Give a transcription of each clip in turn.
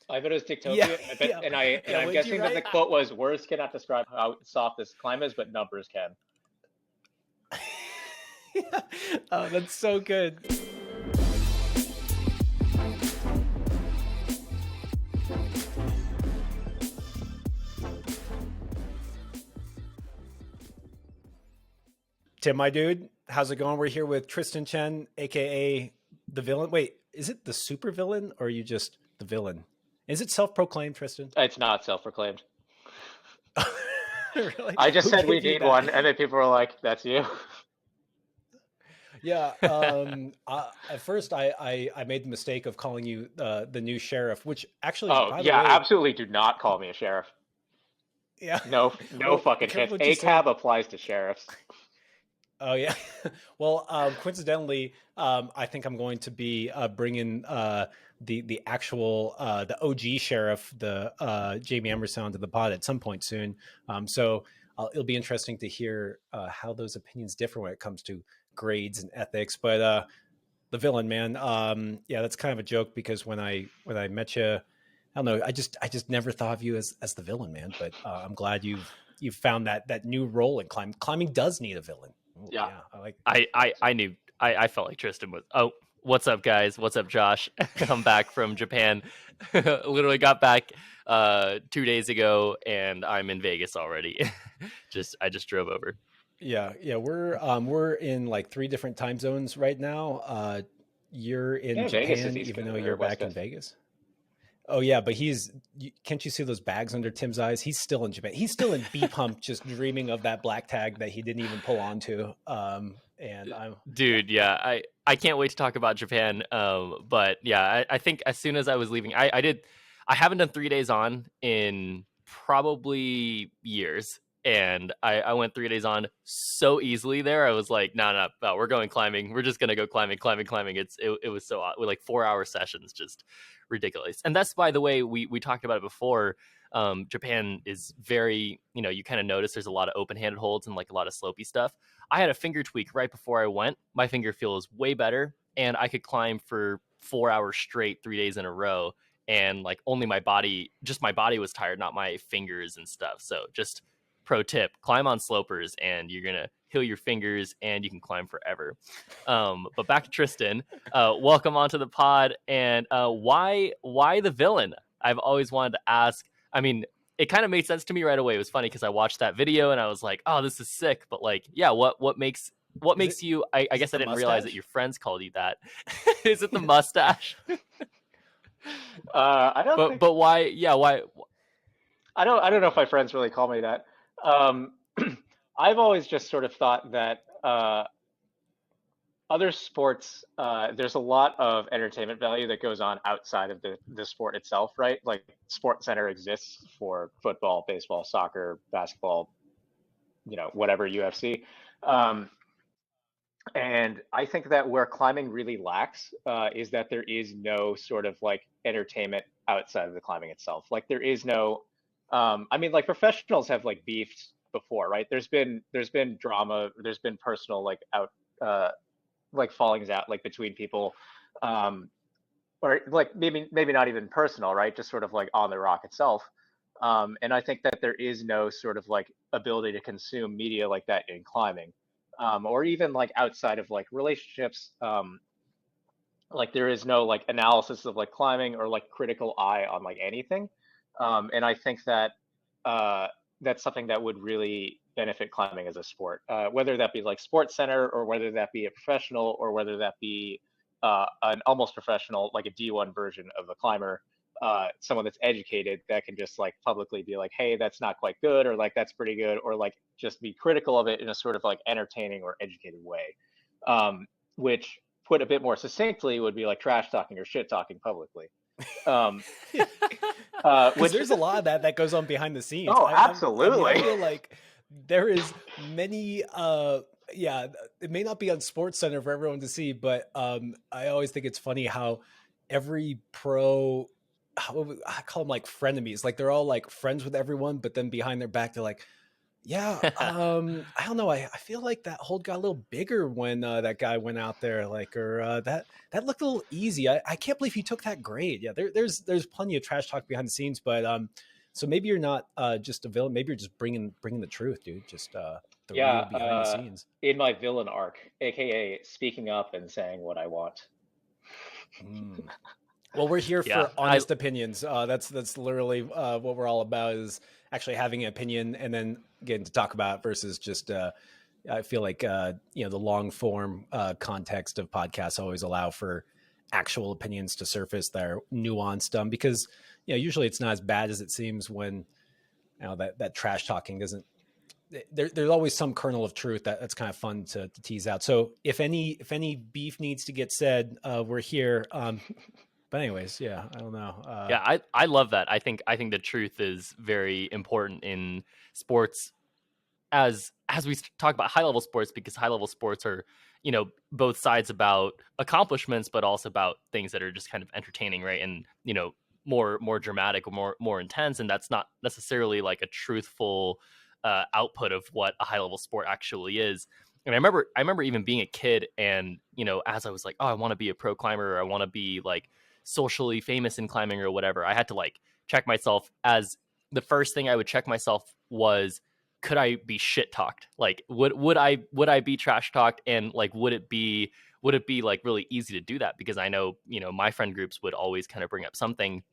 I bet it was Dictopia. Yeah, I bet, yeah, and yeah. I'm Would you guessing that the write? quote was, "Words cannot describe how soft this climb is, but numbers can." Yeah. Oh, that's so good. Tim, my dude, how's it going? We're here with Tristan Chen, aka the villain. Wait, is it the super villain or are you just the villain? Is it self-proclaimed, Tristan? It's not self-proclaimed. Really? I just Who said we gave you need that? one, and then people were like, "That's you." Yeah. At first, I made the mistake of calling you the new sheriff, which actually, Oh by the yeah, way, absolutely. Do not call me a sheriff. yeah. No, no Well, fucking chance. careful what you ACAB say. applies to sheriffs. Oh yeah. Well, coincidentally, I think I'm going to be bringing the actual the OG sheriff, the Jamie Emerson, to the pod at some point soon. So it'll be interesting to hear how those opinions differ when it comes to grades and ethics. But the villain, man, yeah, that's kind of a joke because when I met you, I don't know, I just never thought of you as the villain, man. But I'm glad you've found that new role in climbing. Climbing does need a villain. Oh, Yeah. yeah, I like. I knew I felt like Tristan was. Oh, what's up, guys? What's up, Josh? I'm back from Japan. Literally got back 2 days ago, and I'm in Vegas already. I just drove over. Yeah, we're in like 3 different time zones right now. You're in Yeah, Vegas is Japan, East even Coast though or you're West back in Coast. Vegas. Oh yeah, but can't you see those bags under Tim's eyes? He's still in Japan. He's still in B pump, just dreaming of that black tag that he didn't even pull onto. And I'm yeah. Dude, yeah, I can't wait to talk about Japan. But yeah, I think as soon as I was leaving, I haven't done 3 days on in probably years. And I went 3 days on so easily there. I was like, no, we're going climbing. We're just gonna go climbing. It was so odd. With like 4 hour sessions, just ridiculous. And that's, by the way, we talked about it before. Japan is very, you kind of notice there's a lot of open-handed holds and like a lot of slopey stuff. I had a finger tweak right before I went. My finger feels way better, and I could climb for 4 hours straight, 3 days in a row. And like only my body was tired, not my fingers and stuff. So just pro tip: climb on slopers, and you're gonna heal your fingers, and you can climb forever. But back to Tristan. Welcome onto the pod. And why the villain? I've always wanted to ask. I mean, it kind of made sense to me right away. It was funny because I watched that video and I was like, "Oh, this is sick." But like, yeah, what makes Is it you? I is it guess I the didn't realize that mustache? your friends called you that. Is it the mustache? I don't think But why? Yeah, why? I don't know if my friends really call me that. Um, I've always just sort of thought that other sports, there's a lot of entertainment value that goes on outside of the sport itself, right? Like Sports Center exists for football, baseball, soccer, basketball, whatever UFC. Um, and I think that where climbing really lacks is that there is no sort of like entertainment outside of the climbing itself. Like there is no, I mean, like professionals have like beefed before, right? There's been drama, there's been personal uh, like fallings out like between people, um, or like maybe not even personal, right? Just sort of like on the rock itself. And I think that there is no sort of like ability to consume media like that in climbing, or even like outside of like relationships. Like there is no like analysis of like climbing or like critical eye on like anything. And I think that that's something that would really benefit climbing as a sport, whether that be like Sports Center or whether that be a professional or whether that be an almost professional, like a D1 version of a climber, someone that's educated that can just like publicly be like, hey, that's not quite good, or like that's pretty good, or like just be critical of it in a sort of like entertaining or educated way, which put a bit more succinctly would be like trash talking or shit talking publicly. Um, Because which there's a lot of that goes on behind the scenes. oh, I mean, I absolutely. feel like there is many. Yeah, it may not be on Sports Center for everyone to see, but I always think it's funny how every pro, I call them like frenemies. Like they're all like friends with everyone, but then behind their back, they're like, Yeah, I don't know. I feel like that hold got a little bigger when that guy went out there, like, or that looked a little easy. I can't believe he took that grade. Yeah, there's plenty of trash talk behind the scenes, but so maybe you're not just a villain. Maybe you're just bringing the truth, dude. Just the Yeah, real behind the scenes. in my villain arc, aka speaking up and saying what I want. Mm. Well, we're here Yeah, for honest opinions. That's literally what we're all about, is actually having an opinion and then getting to talk about it versus just. I feel like the long form context of podcasts always allow for actual opinions to surface that are nuanced. Because usually it's not as bad as it seems when that trash talking doesn't. There's always some kernel of truth that's kind of fun to tease out. So if any beef needs to get said, we're here. But anyways, yeah, I don't know. yeah, I love that. I think the truth is very important in sports, as we talk about high level sports, because high level sports are both sides about accomplishments, but also about things that are just kind of entertaining, right? And more dramatic or more intense, and that's not necessarily like a truthful output of what a high level sport actually is. And I remember even being a kid, and as I was like, oh, I want to be a pro climber, or I want to be like socially famous in climbing or whatever, I had to like check myself. As the first thing I would check myself was, could I be shit talked? Like, would I be trash talked? And like, would it be like really easy to do that? Because I know, my friend groups would always kind of bring up something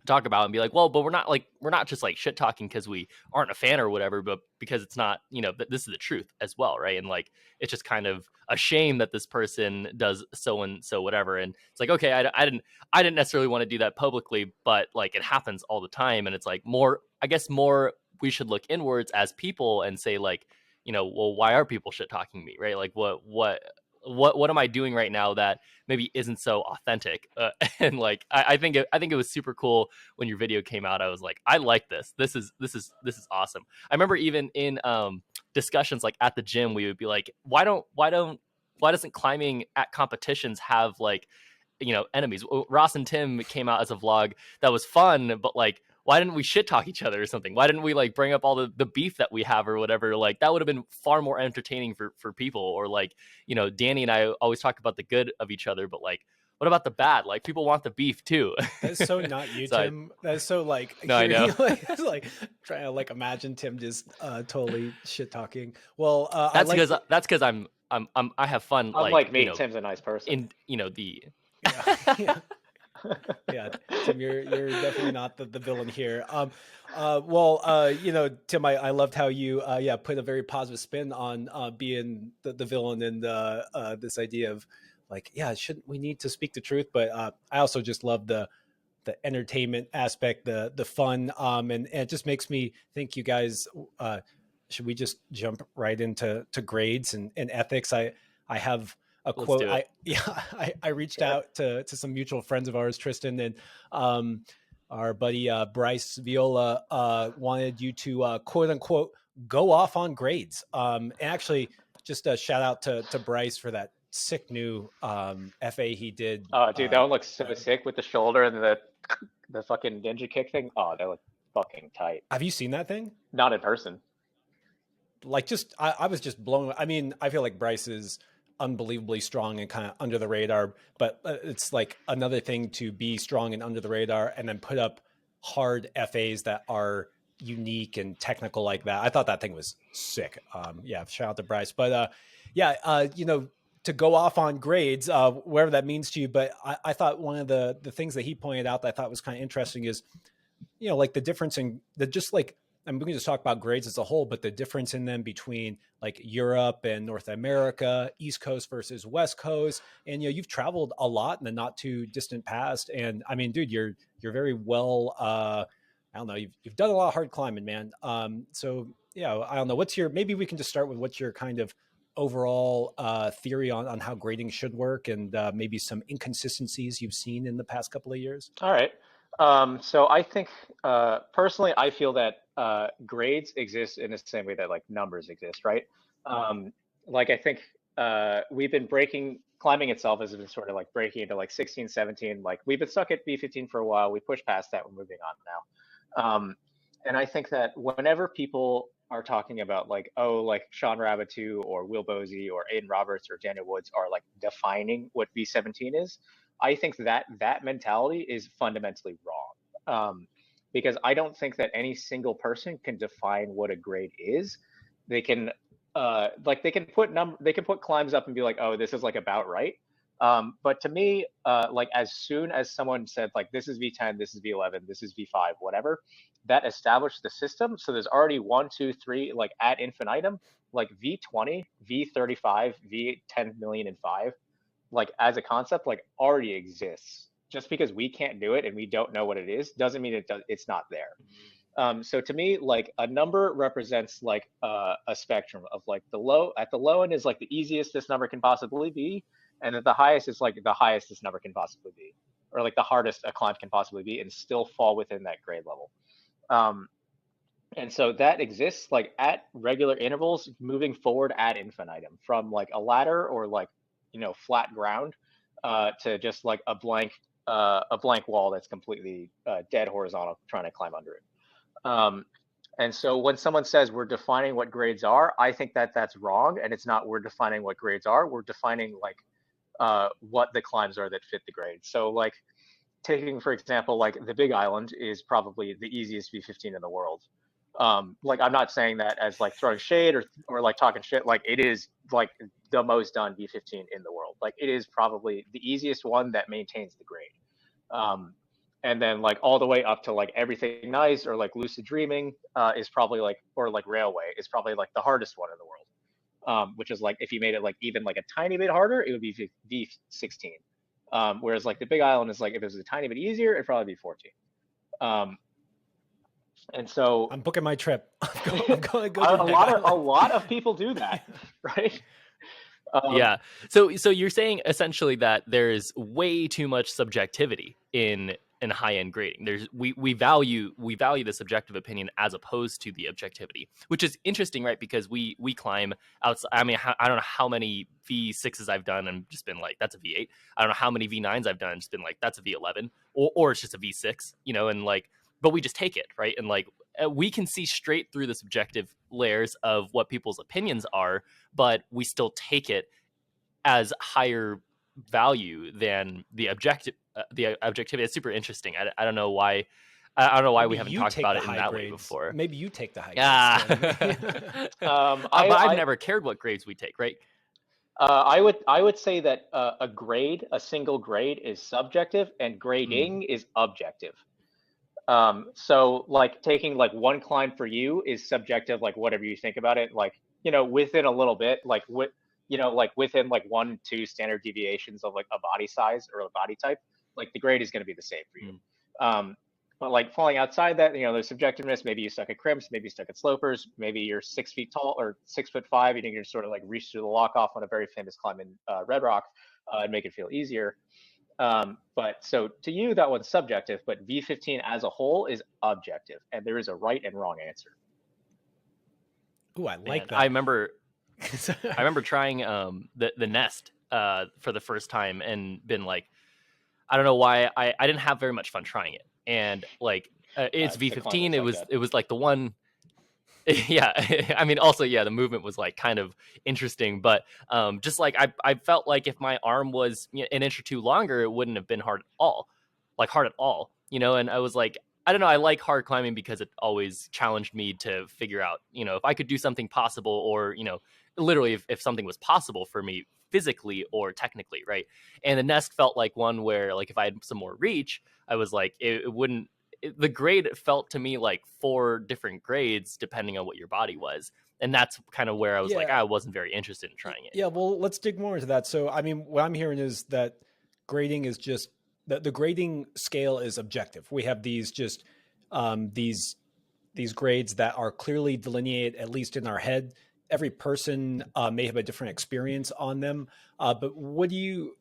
to talk about and be like, well, but we're not just like shit talking because we aren't a fan or whatever, but because it's not, this is the truth as well, right? And like, it's just kind of a shame that this person does so and so whatever. And it's like, okay, I didn't necessarily want to do that publicly, but like it happens all the time. And it's like I guess more we should look inwards as people and say like, well, why are people shit talking me, right? Like what am I doing right now that maybe isn't so authentic? And like, I think it was super cool when your video came out. I was like, I like this. This is awesome. I remember even in discussions like at the gym, we would be like, why doesn't climbing at competitions have like enemies? Ross and Tim came out as a vlog that was fun, but like, why didn't we shit talk each other or something? Why didn't we like bring up all the beef that we have or whatever? Like that would have been far more entertaining for people. Or like, Danny and I always talk about the good of each other, but like, what about the bad? Like people want the beef too. That's so not you, So Tim. That's so like, no, I know. like trying to like imagine Tim just totally shit talking. Well, That's because I have fun. Unlike Like, me, Tim's a nice person. in the yeah. Yeah, Tim, you're definitely not the villain here. Well, Tim, I loved how you put a very positive spin on being the villain, and this idea of like, shouldn't we need to speak the truth? But I also just love the entertainment aspect, the fun, and it just makes me think, you guys, should we just jump right into grades and ethics? I have a Let's quote. do it. I reached out to some mutual friends of ours, Tristan, and our buddy Bryce Viola wanted you to quote unquote go off on grades. And actually, just a shout out to Bryce for that sick new FA he did. Oh, dude, that one looks so sick with the shoulder and the fucking ninja kick thing. Oh, that looks fucking tight. Have you seen that thing? Not in person. Like, just I was just blown. I mean, I feel like Bryce is unbelievably strong and kind of under the radar, but it's like another thing to be strong and under the radar and then put up hard FAs that are unique and technical like that. I thought that thing was sick. Shout out to Bryce. But to go off on grades, whatever that means to you. But I thought one of the things that he pointed out that I thought was kind of interesting is, like the difference in we can just talk about grades as a whole, but the difference in them between like Europe and North America, East Coast versus West Coast. And, you've traveled a lot in the not too distant past. And I mean, dude, you're very well, I don't know, you've done a lot of hard climbing, man. So yeah, I don't know, maybe we can just start with what's your kind of overall theory on how grading should work, and maybe some inconsistencies you've seen in the past couple of years. All right. So I think personally, I feel that grades exist in the same way that like numbers exist, right? Like I think we've been climbing itself has been sort of like breaking into like 16, 17. Like we've been stuck at B15 for a while. We pushed past that. We're moving on now. And I think that whenever people are talking about like, oh, like Sean Rabitou or Will Bosey or Aiden Roberts or Daniel Woods are like defining what V17 is, I think that that mentality is fundamentally wrong. Because I don't think that any single person can define what a grade is. They can like they can put climbs up and be like, oh, this is like about right. But to me, like as soon as someone said like this is V10, this is V11, this is V5, whatever, that established the system. So there's already 1, 2, 3 like ad infinitum, like V20, V35, V10 million and 5, like as a concept, like already exists. Just because we can't do it and we don't know what it is doesn't mean it's not there. So to me, like a number represents like a spectrum of like at the low end is like the easiest this number can possibly be, and at the highest is like the highest this number can possibly be, or like the hardest a climb can possibly be, and still fall within that grade level. And so that exists like at regular intervals, moving forward ad infinitum, from like a ladder or like flat ground to just like a blank wall that's completely dead horizontal, trying to climb under it. And so when someone says we're defining what grades are, I think that that's wrong, and it's not we're defining what grades are. We're defining like what the climbs are that fit the grade. So like taking, for example, like the Big Island is probably the easiest V15 in the world. Like I'm not saying that as like throwing shade or like talking shit. Like it is like the most done V15 in the world. Like it is probably the easiest one that maintains the grade. And then like all the way up to like Everything Nice or like Lucid Dreaming is probably like, or like Railway is probably like the hardest one in the world. Which is like, if you made it like even like a tiny bit harder, it would be V16. Whereas like the Big Island is like, if it was a tiny bit easier, it'd probably be 14. And so I'm booking my trip. I'm going to go a lot of people do that, right? Yeah. So you're saying essentially that there's way too much subjectivity in high-end grading. We value the subjective opinion as opposed to the objectivity, which is interesting, right? Because we climb outside. I mean, I don't know how many V6s I've done and just been like, that's a V8. I don't know how many V9s I've done and just been like, that's a V11, or it's just a V6, and like, but we just take it, right? And like, we can see straight through the subjective layers of what people's opinions are, but we still take it as higher value than the objectivity. It's super interesting. I don't know why. I don't know why we haven't talked about it in that way before. Maybe you take the high grades. I've never cared what grades we take, right? I would say that a single grade is subjective and grading is objective. So like taking like one climb for you is subjective, like whatever you think about it, like, within a little bit, like within like 1-2 standard deviations of like a body size or a body type, like the grade is going to be the same for you. But like falling outside that, there's subjectiveness. Maybe you suck at crimps, maybe you suck at slopers, maybe you're 6 feet tall or 6'5", and you're sort of like reach through the lock off on a very famous climb in Red Rock and make it feel easier. But so to you, that one's subjective, but V15 as a whole is objective, and there is a right and wrong answer. Ooh, I like that. I remember trying the Nest for the first time and been like, I don't know why I didn't have very much fun trying it. And like it's V15, it was like the one. Yeah, I mean, also, yeah, the movement was like kind of interesting, but just like I felt like if my arm was an inch or two longer, it wouldn't have been hard at all. And I was like, I don't know, I like hard climbing because it always challenged me to figure out, if I could do something possible, or literally if something was possible for me physically or technically, right? And the Nest felt like one where, like, if I had some more reach, I was like, it wouldn't. The grade felt to me like 4 different grades depending on what your body was. And that's kind of where I was like, I wasn't very interested in trying it. Yeah, well, let's dig more into that. So, I mean, what I'm hearing is that grading is just, the grading scale is objective. We have these just, these grades that are clearly delineated, at least in our head. Every person may have a different experience on them. But what do you...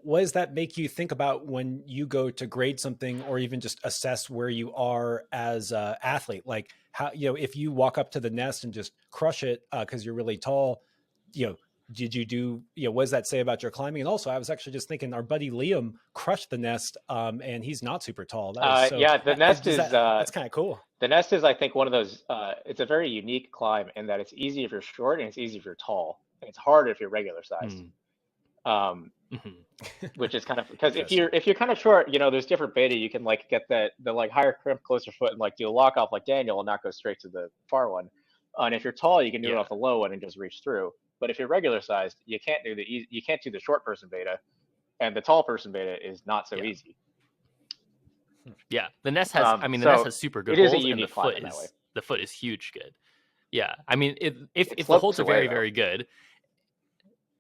what does that make you think about when you go to grade something, or even just assess where you are as an athlete? Like, how, if you walk up to the Nest and just crush it because you're really tall, did you do, what does that say about your climbing? And also, I was actually just thinking our buddy Liam crushed the Nest and he's not super tall. The Nest is... that's kind of cool. The nest is, I think, one of those. It's a very unique climb in that it's easy if you're short and it's easy if you're tall. And it's hard if you're regular sized. Um, which is kind of because if you're kind of short, there's different beta. You can like get the like higher crimp, closer foot, and like do a lock off like Daniel and not go straight to the far one. And if you're tall, you can do it off the low one and just reach through. But if you're regular sized, you can't do the short person beta, and the tall person beta is not so easy. Yeah, the nest has. The nest has super good holds, and the foot is huge good. Yeah, I mean, if the holds are very very good,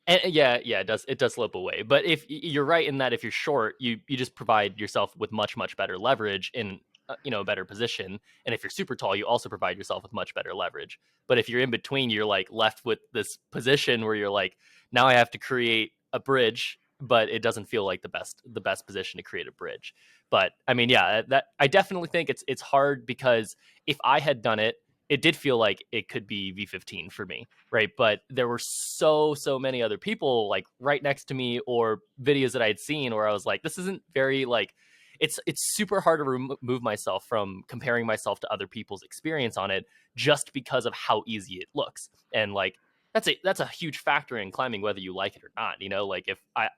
and it does slope away. But if you're right in that if you're short, you just provide yourself with much better leverage in a better position, and if you're super tall, you also provide yourself with much better leverage. But if you're in between, you're like left with this position where you're like, now I have to create a bridge, but it doesn't feel like the best position to create a bridge. But I mean, that I definitely think it's hard because if I had done it, it did feel like it could be V15 for me, right? But there were so many other people like right next to me or videos that I had seen where I was like, this isn't very like, it's super hard to remove myself from comparing myself to other people's experience on it just because of how easy it looks. And like, that's a huge factor in climbing, whether you like it or not. Like if I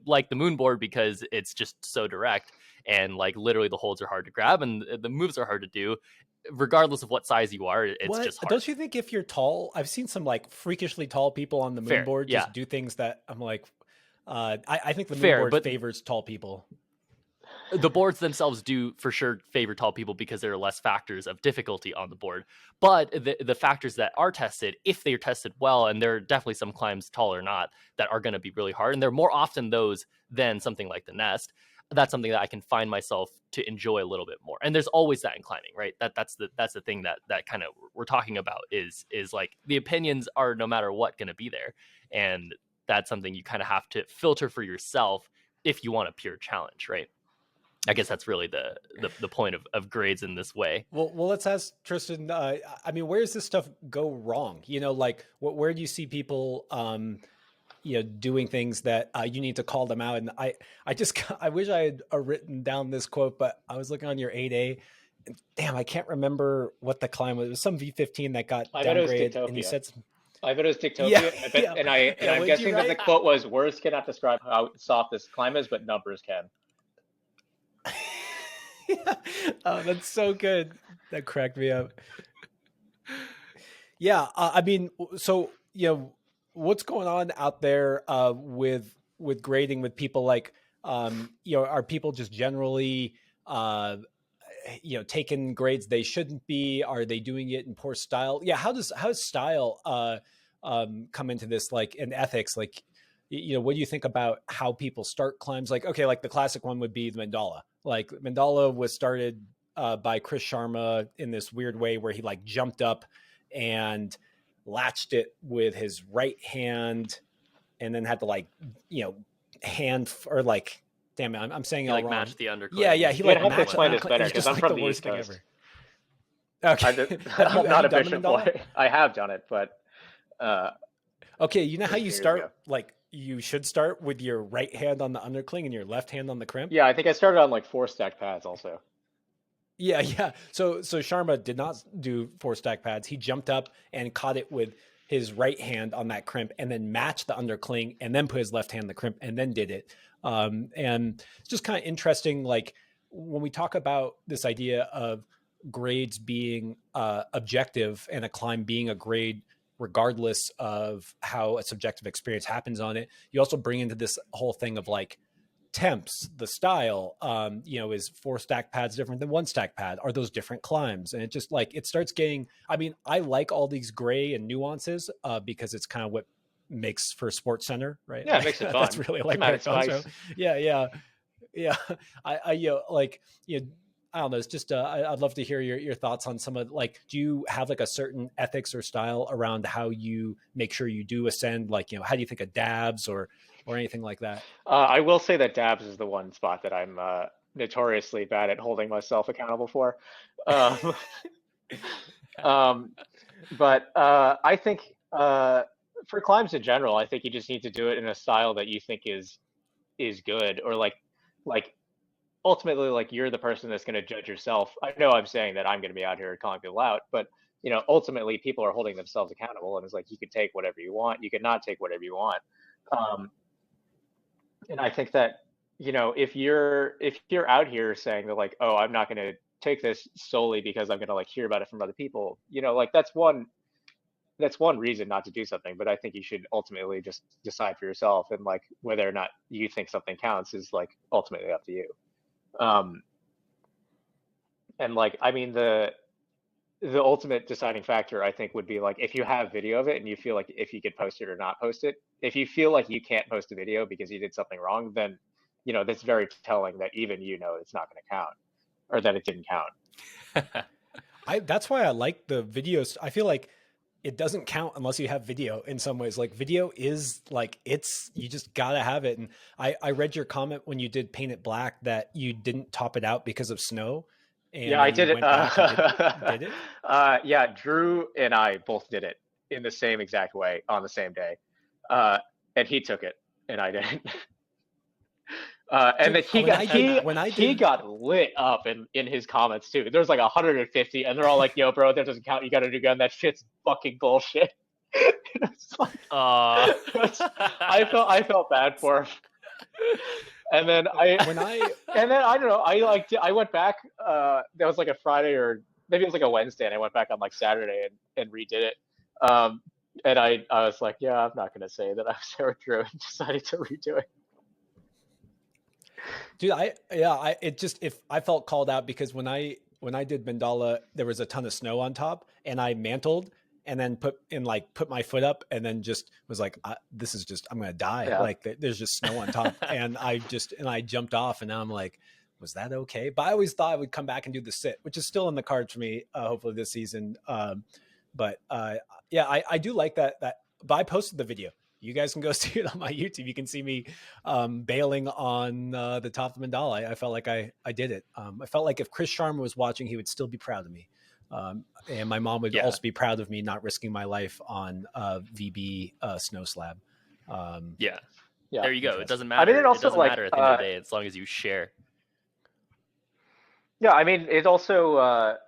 like the moonboard because it's just so direct and like literally the holds are hard to grab and the moves are hard to do. Regardless of what size you are, it's just hard. Don't you think if you're tall, I've seen some like freakishly tall people on the moonboard just do things that I'm like, I think the moonboard favors tall people. The boards themselves do for sure favor tall people because there are less factors of difficulty on the board. But the factors that are tested, if they're tested well, and there are definitely some climbs, tall or not, that are going to be really hard, and they're more often those than something like the nest. That's something that I can find myself to enjoy a little bit more. And there's always that in climbing, right? That's the thing that kind of we're talking about is like the opinions are no matter what going to be there. And that's something you kind of have to filter for yourself if you want a pure challenge, right? I guess that's really the point of grades in this way. Well, let's ask Tristan. I mean, where does this stuff go wrong? Like where do you see people, doing things that you need to call them out? And I wish I had written down this quote, but I was looking on your 8A. And damn, I can't remember what the climb was. It was some V15 that got downgraded, and you said some. I bet it was Dictopia, and I'm guessing that the quote was, "Words cannot describe how soft this climb is, but numbers can." Oh, that's so good. That cracked me up. Yeah, I mean, so what's going on out there with grading with people like are people just generally taking grades they shouldn't be? Are they doing it in poor style? Yeah, how does style come into this, like, in ethics? Like, what do you think about how people start climbs? Like, okay, like the classic one would be the mandala. Like mandala was started by Chris Sharma in this weird way where he like jumped up and latched it with his right hand and then had to like, hand or like, damn it, I'm saying it all wrong. Match the undercliff. Yeah. He like matched the explain this better because I'm from the East Coast. Okay. I'm not a bishop boy. I have done it, but okay, you know how you start, like you should start with your right hand on the undercling and your left hand on the crimp? Yeah, I think I started on like 4 stacked pads also. Yeah. So Sharma did not do 4 stack pads. He jumped up and caught it with his right hand on that crimp and then matched the undercling and then put his left hand on the crimp and then did it. And it's just kind of interesting, like when we talk about this idea of grades being objective and a climb being a grade regardless of how a subjective experience happens on it, you also bring into this whole thing of like temps, the style, is 4 stack pads different than 1 stack pad? Are those different climbs? And it just like, it starts getting, I mean, I like all these gray and nuances because it's kind of what makes for Sports Center, right? Yeah, it makes it fun. That's really like what it comes from. Yeah. I don't know. It's just, I'd love to hear your thoughts on some of, like, do you have like a certain ethics or style around how you make sure you do ascend? Like, how do you think of dabs or anything like that? I will say that dabs is the one spot that I'm notoriously bad at holding myself accountable for. But I think for climbs in general, I think you just need to do it in a style that you think is good, or like ultimately, like, you're the person that's going to judge yourself. I know I'm saying that I'm going to be out here calling people out, but ultimately people are holding themselves accountable, and it's like you can take whatever you want, you can not take whatever you want. Um, and I think that if you're out here saying that, like, oh, I'm not going to take this solely because I'm going to like hear about it from other people, like that's one reason not to do something. But I think you should ultimately just decide for yourself, and like whether or not you think something counts is like ultimately up to you. Um, and like, I mean, the ultimate deciding factor, I think, would be like if you have video of it and you feel like if you could post it or not post it. If you feel like you can't post a video because you did something wrong, then that's very telling that even it's not going to count, or that it didn't count. That's why I like the videos. I feel like it doesn't count unless you have video in some ways. Like video is like, you just gotta have it. And I read your comment when you did Paint It Black that you didn't top it out because of snow. And Yeah, I did it. Did it? Yeah, Drew and I both did it in the same exact way on the same day. And he took it and I didn't. And Dude, then he got lit up in his comments too. There's like 150, and they're all like, "Yo, bro, that doesn't count. You got to do gun. That shit's fucking bullshit." It's like, I felt bad for him. And then I don't know. I went back. That was like a Friday, or maybe it was like a Wednesday, and I went back on like Saturday and redid it. And I was like, yeah, I'm not gonna say that I was there with Drew, and decided to redo it. Dude, if I felt called out because when I did Mandala, there was a ton of snow on top, and I mantled and then put my foot up and then just was like, this is just, I'm going to die. Yeah. Like there's just snow on top. And I jumped off, and now I'm like, was that okay? But I always thought I would come back and do the sit, which is still in the cards for me, hopefully this season. But I do like that, but I posted the video. You guys can go see it on my YouTube. You can see me bailing on the top of Mandala. I felt like I did it. I felt like if Chris Sharma was watching, he would still be proud of me. And my mom would also be proud of me not risking my life on VB snow slab. There you go. It doesn't matter. I mean, it also, doesn't matter at the end of the day, as long as you share. Yeah, I mean, it also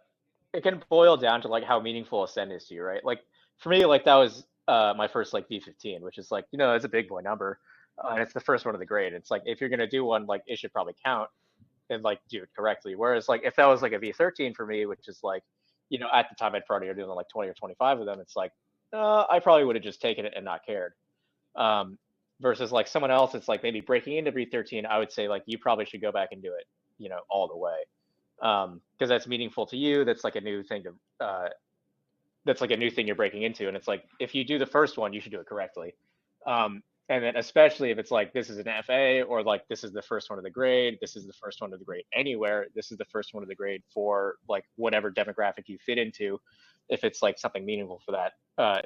it can boil down to like how meaningful Ascend is to you, right? Like for me, like that was my first like V15, which is like, it's a big boy number, and it's the first one of the grade. It's like if you're gonna do one, like it should probably count and like do it correctly. Whereas like if that was like a V13 for me, which is like, at the time I'd probably doing like 20 or 25 of them, it's like I probably would have just taken it and not cared. Versus like someone else, it's like maybe breaking into V13, I would say like you probably should go back and do it, all the way, because that's meaningful to you. That's like a new thing that's like a new thing you're breaking into. And it's like, if you do the first one, you should do it correctly. And then especially if it's like, this is an FA, or like, this is the first one of the grade, this is the first one of the grade anywhere, this is the first one of the grade for like whatever demographic you fit into. If it's like something meaningful for that,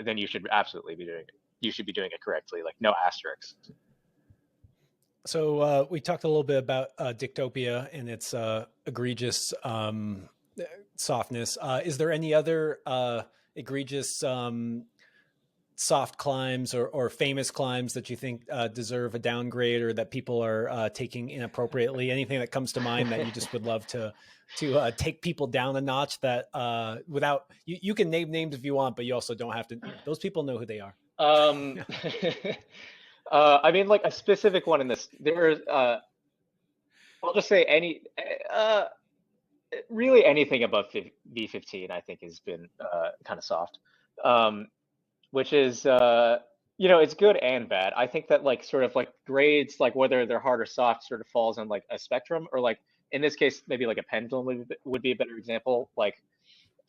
then you should absolutely be doing it. You should be doing it correctly, like no asterisks. So we talked a little bit about Dictopia and its egregious softness. Is there any other egregious soft climbs or famous climbs that you think deserve a downgrade, or that people are taking inappropriately? Anything that comes to mind that you just would love to take people down a notch, that without you can name names if you want, but you also don't have to. Those people know who they are. I mean, like a specific one in this, there's I'll just say really anything above V15 I think has been kind of soft, which is it's good and bad. I think that like sort of like grades, like whether they're hard or soft, sort of falls on like a spectrum, or like in this case maybe like a pendulum would be a better example. Like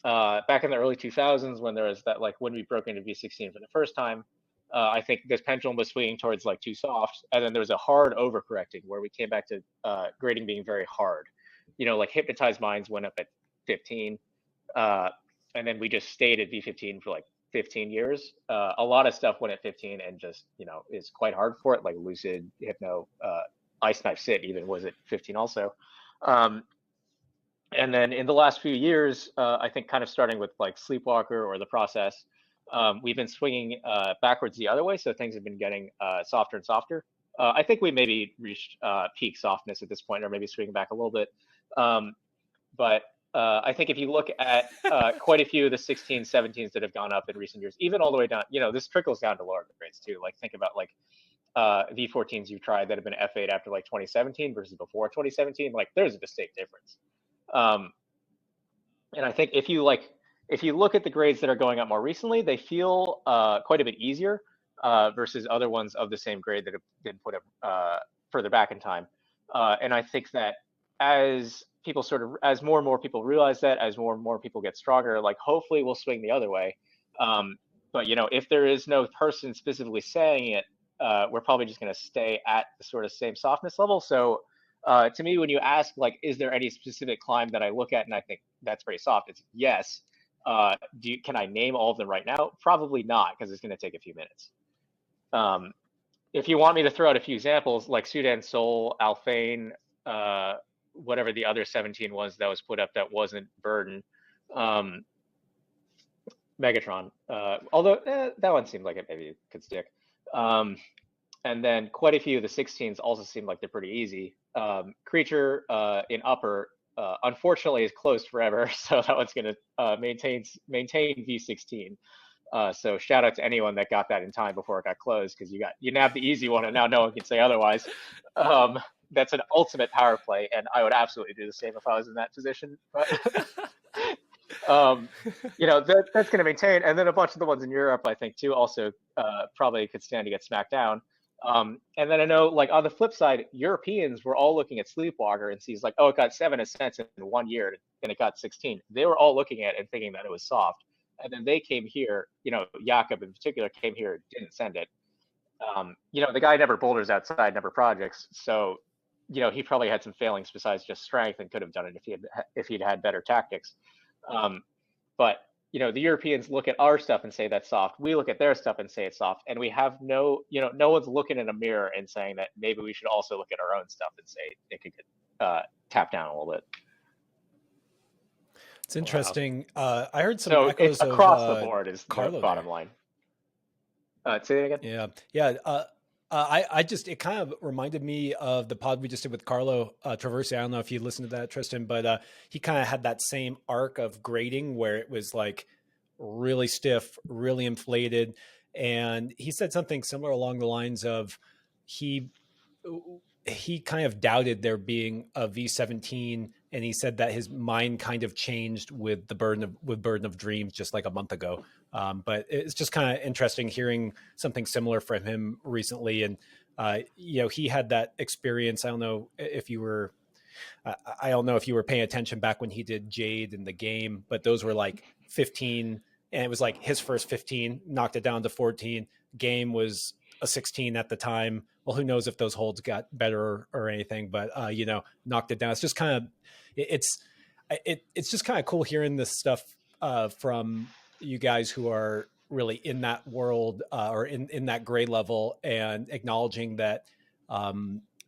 back in the early 2000s, when there was that, like when we broke into V16 for the first time, I think this pendulum was swinging towards like too soft, and then there was a hard overcorrecting where we came back to grading being very hard. Like Hypnotized Minds went up at 15, and then we just stayed at V15 for like 15 years. A lot of stuff went at 15 and just is quite hard for it, like Lucid, Hypno, Ice Knife Sit even was at 15 also. And then in the last few years, I think kind of starting with like Sleepwalker or The Process, we've been swinging backwards the other way. So things have been getting softer and softer. I think we maybe reached peak softness at this point, or maybe swinging back a little bit. But I think if you look at quite a few of the 16s, 17s that have gone up in recent years, even all the way down, this trickles down to lower grades too. Like think about like V14s you've tried that have been F8 after like 2017 versus before 2017. Like there's a distinct difference. And I think if you look at the grades that are going up more recently, they feel quite a bit easier versus other ones of the same grade that have been put up further back in time. And I think that as more and more people realize that, as more and more people get stronger, like hopefully we'll swing the other way. But if there is no person specifically saying it, we're probably just going to stay at the sort of same softness level. So to me, when you ask, like, is there any specific climb that I look at and I think that's very soft? It's yes. Can I name all of them right now? Probably not, because it's going to take a few minutes. If you want me to throw out a few examples, like Sudan Seoul, Alphane, whatever the other 17 was that was put up that wasn't Burden, Megatron, although that one seemed like it maybe could stick. And then quite a few of the 16s also seem like they're pretty easy. Creature in upper, unfortunately, is closed forever, so that one's going to maintain V16. So shout out to anyone that got that in time before it got closed, because you nabbed the easy one, and now no one can say otherwise. That's an ultimate power play, and I would absolutely do the same if I was in that position. But that's going to maintain, and then a bunch of the ones in Europe, I think, too, also probably could stand to get smacked down. And then I know, like, on the flip side, Europeans were all looking at Sleepwalker and sees like, oh, it got 7 ascents in 1 year and it got 16. They were all looking at it and thinking that it was soft. And then they came here, Jakob in particular came here and didn't send it. The guy never boulders outside, never projects. So, he probably had some failings besides just strength and could have done it if he'd had better tactics. But the Europeans look at our stuff and say that's soft. We look at their stuff and say it's soft. And we have no one's looking in a mirror and saying that maybe we should also look at our own stuff and say it could get tapped down a little bit. It's interesting. Wow. I heard some so echoes it's across of, the board is Carlo the bottom line. Say that again? Yeah. It kind of reminded me of the pod we just did with Carlo Traversi. I don't know if you listened to that, Tristan, but he kind of had that same arc of grading where it was like really stiff, really inflated. And he said something similar along the lines of he kind of doubted there being a V17, and he said that his mind kind of changed with Burden of Dreams just like a month ago. But it's just kind of interesting hearing something similar from him recently. And, he had that experience. I don't know if you were paying attention back when he did Jade in the game, but those were like 15, and it was like his first 15, knocked it down to 14. Game was a 16 at the time. Well, who knows if those holds got better or anything, but, knocked it down. It's just kind of, it's just kind of cool hearing this stuff from you guys who are really in that world or in that grade level, and acknowledging that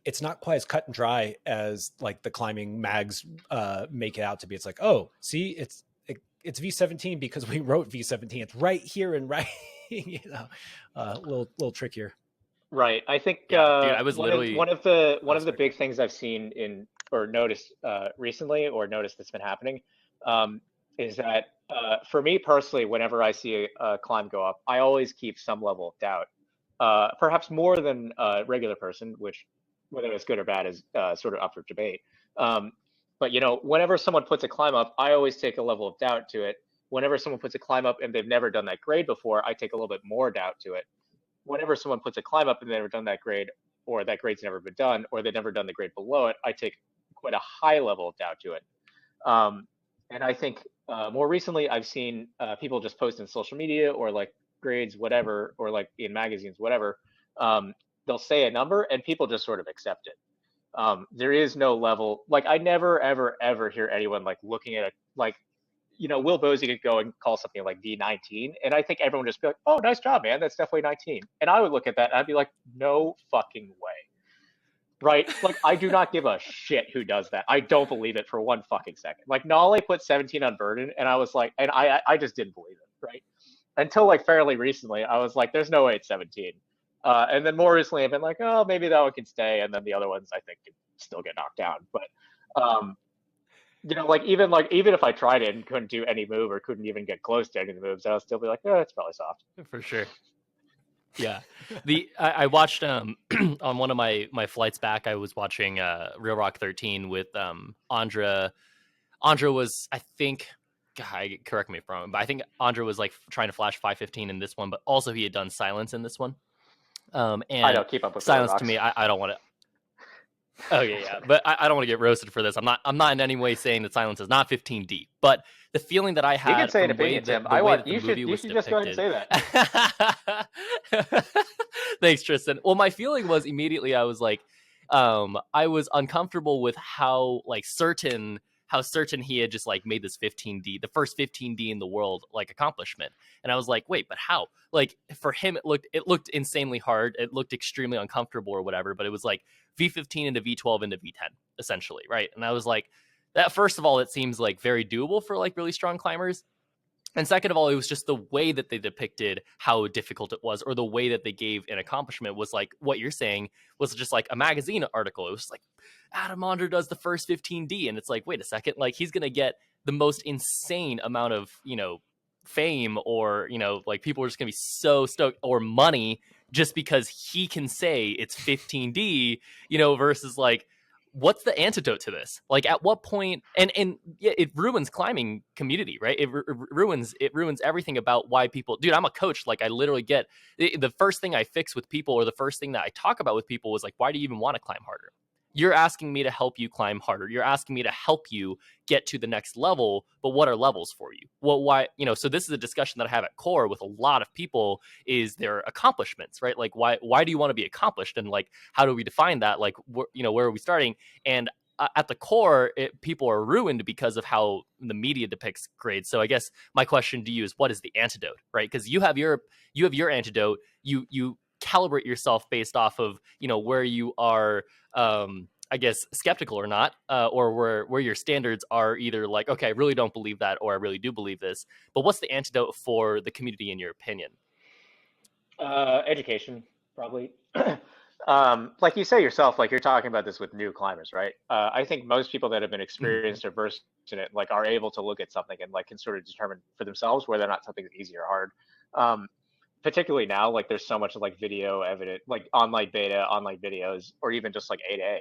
it's not quite as cut and dry as like the climbing mags make it out to be. It's like, oh, see, it's V17 because we wrote V17. It's right here and right, little trickier. Right. I think dude, I was literally one of the big things I've seen or noticed recently, or noticed that's been happening, is that for me personally, whenever I see a climb go up, I always keep some level of doubt, perhaps more than a regular person, which whether it's good or bad is sort of up for debate. But whenever someone puts a climb up, I always take a level of doubt to it. Whenever someone puts a climb up and they've never done that grade before, I take a little bit more doubt to it. Whenever someone puts a climb up and they've never done that grade, or that grade's never been done, or they've never done the grade below it, I take quite a high level of doubt to it. And I think more recently, I've seen people just post in social media or like grades, whatever, or like in magazines, whatever. They'll say a number and people just sort of accept it. There is no level. Like I never, ever, ever hear anyone like looking at it like, Will Bosey could go and call something like D19. And I think everyone would just be like, oh, nice job, man. That's definitely 19. And I would look at that and I'd be like, no fucking way. Right? Like, I do not give a shit who does that. I don't believe it for one fucking second. Like, Nolly put 17 on Burden, and I was like, and I just didn't believe it, right? Until, like, fairly recently, I was like, there's no way it's 17. And then more recently, I've been like, oh, maybe that one can stay, and then the other ones I think can still get knocked down. But like even if I tried it and couldn't do any move or couldn't even get close to any of the moves, I'll still be like, it's probably soft. For sure. Yeah. I watched on one of my flights back, I was watching Real Rock 13 with Andra. Andra was, I think, correct me if I'm wrong, but I think Andra was like trying to flash 515 in this one, but also he had done silence in this one. And I don't keep up with silence to me. I don't want to. Oh yeah. But I don't want to get roasted for this. I'm not in any way saying that silence is not 15D, but the feeling that I had. You can say an opinion, Tim. You should just go ahead and say that. Thanks, Tristan. Well, my feeling was immediately I was like, I was uncomfortable with how certain he had just like made this 15D, the first 15D in the world, like accomplishment. And I was like, wait, but how? Like for him, it looked insanely hard. It looked extremely uncomfortable or whatever, but it was like V15 into V12 into V10 essentially. Right. And I was like, that first of all, it seems like very doable for like really strong climbers. And second of all, it was just the way that they depicted how difficult it was, or the way that they gave an accomplishment was like what you're saying was just like a magazine article. It was like Adam Ondra does the first 15D. And it's like, wait a second, like he's going to get the most insane amount of, fame, or, like people are just going to be so stoked, or money, just because he can say it's 15D, versus like, what's the antidote to this? Like at what point, and yeah, it ruins climbing community, right? It ruins everything about why people, dude, I'm a coach. Like I literally get the first thing I fix with people, or the first thing that I talk about with people was like, why do you even want to climb harder? You're asking me to help you climb harder. You're asking me to help you get to the next level, but what are levels for you? Well, why, so this is a discussion that I have at core with a lot of people, is their accomplishments, right? Like why do you want to be accomplished? And like, how do we define that? Like, where are we starting? And at the core, people are ruined because of how the media depicts grades. So I guess my question to you is, what is the antidote, right? Because you have your antidote. You calibrate yourself based off of where you are, I guess, skeptical or not, or where your standards are either like, okay, I really don't believe that, or I really do believe this. But what's the antidote for the community in your opinion? Education, probably. Like you say yourself, like you're talking about this with new climbers, right? I think most people that have been experienced or versed in it, like, are able to look at something and like can sort of determine for themselves whether or not something's easy or hard. Particularly now, like there's so much like video evidence, like online beta, online videos, or even just like 8A.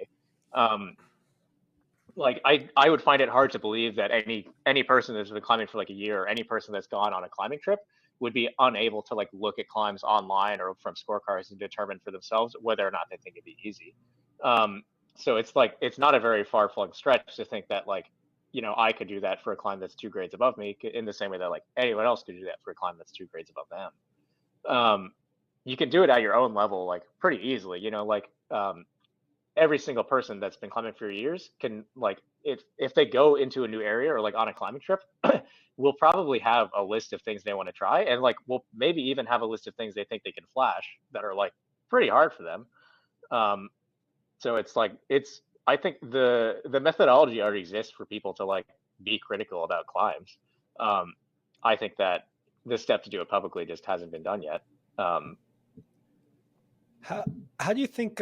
Like I would find it hard to believe that any person that's been climbing for like a year, or any person that's gone on a climbing trip, would be unable to like look at climbs online or from scorecards and determine for themselves whether or not they think it'd be easy. So it's like, it's not a very far-flung stretch to think that like, I could do that for a climb that's 2 grades above me, in the same way that like anyone else could do that for a climb that's 2 grades above them. You can do it at your own level, like pretty easily, every single person that's been climbing for years can, like, if they go into a new area or like on a climbing trip, will probably have a list of things they want to try, and like will maybe even have a list of things they think they can flash that are like pretty hard for them. So it's like, I think the methodology already exists for people to like be critical about climbs. I think that the step to do it publicly just hasn't been done yet. How do you think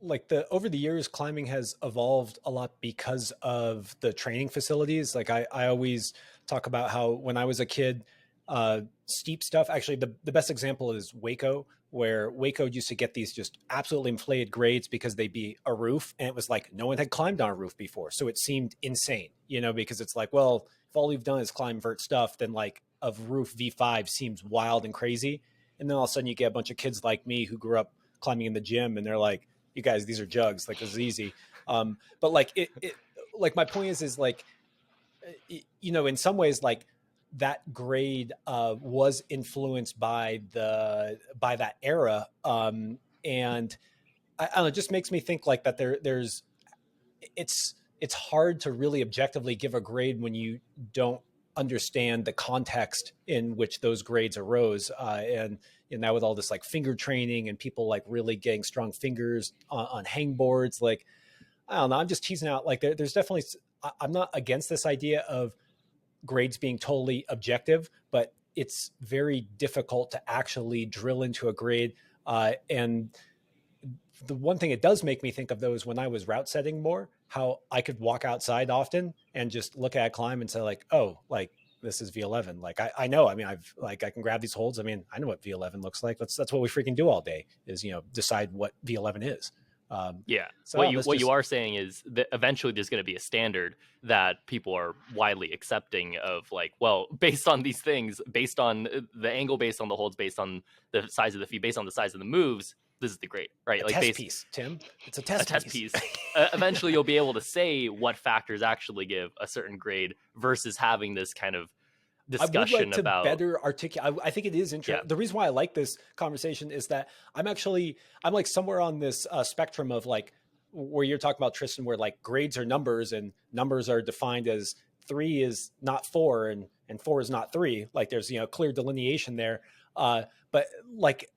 like over the years climbing has evolved a lot because of the training facilities? Like I always talk about how when I was a kid, steep stuff, actually the best example is Waco, where Waco used to get these just absolutely inflated grades because they'd be a roof, and it was like no one had climbed on a roof before, so it seemed insane, because it's like, well, if all you've done is climb vert stuff, then like a roof V5 seems wild and crazy. And then all of a sudden you get a bunch of kids like me who grew up climbing in the gym, and they're like, you guys, these are jugs, like this is easy. But like it like my point is like, in some ways, like that grade was influenced by that era. And I don't know, it just makes me think like that it's hard to really objectively give a grade when you don't understand the context in which those grades arose. And now with all this like finger training and people like really getting strong fingers on hangboards, like, I don't know, I'm just teasing out, like there's definitely, I'm not against this idea of grades being totally objective, but it's very difficult to actually drill into a grade And the one thing it does make me think of though is when I was route setting more, how I could walk outside often and just look at a climb and say like, oh, like this is V11. Like I know, I mean, I can grab these holds. I mean, I know what V11 looks like. That's what we freaking do all day is, decide what V11 is. So what you are saying is that eventually there's going to be a standard that people are widely accepting of like, well, based on these things, based on the angle, based on the holds, based on the size of the feet, based on the size of the moves, this is the grade, right? A test piece, Tim. It's a test piece. Eventually you'll be able to say what factors actually give a certain grade versus having this kind of discussion. I would like to about better articulate. I think it is interesting. Yeah. The reason why I like this conversation is that I'm like somewhere on this spectrum of like where you're talking about, Tristan, where like grades are numbers and numbers are defined as 3 is not 4 and 4 is not 3. Like there's, clear delineation there. But like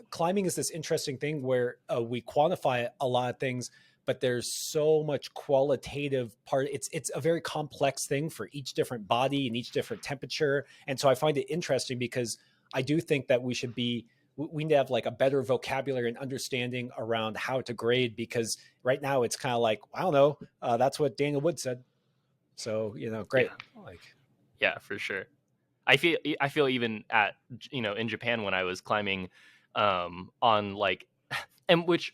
climbing is this interesting thing where we quantify a lot of things, but there's so much qualitative part. It's a very complex thing for each different body and each different temperature. And so I find it interesting because I do think that we need to have like a better vocabulary and understanding around how to grade, because right now it's kind of like, I don't know, that's what Daniel Wood said. So, great. Yeah, for sure. I feel even at, in Japan when I was climbing on like, and which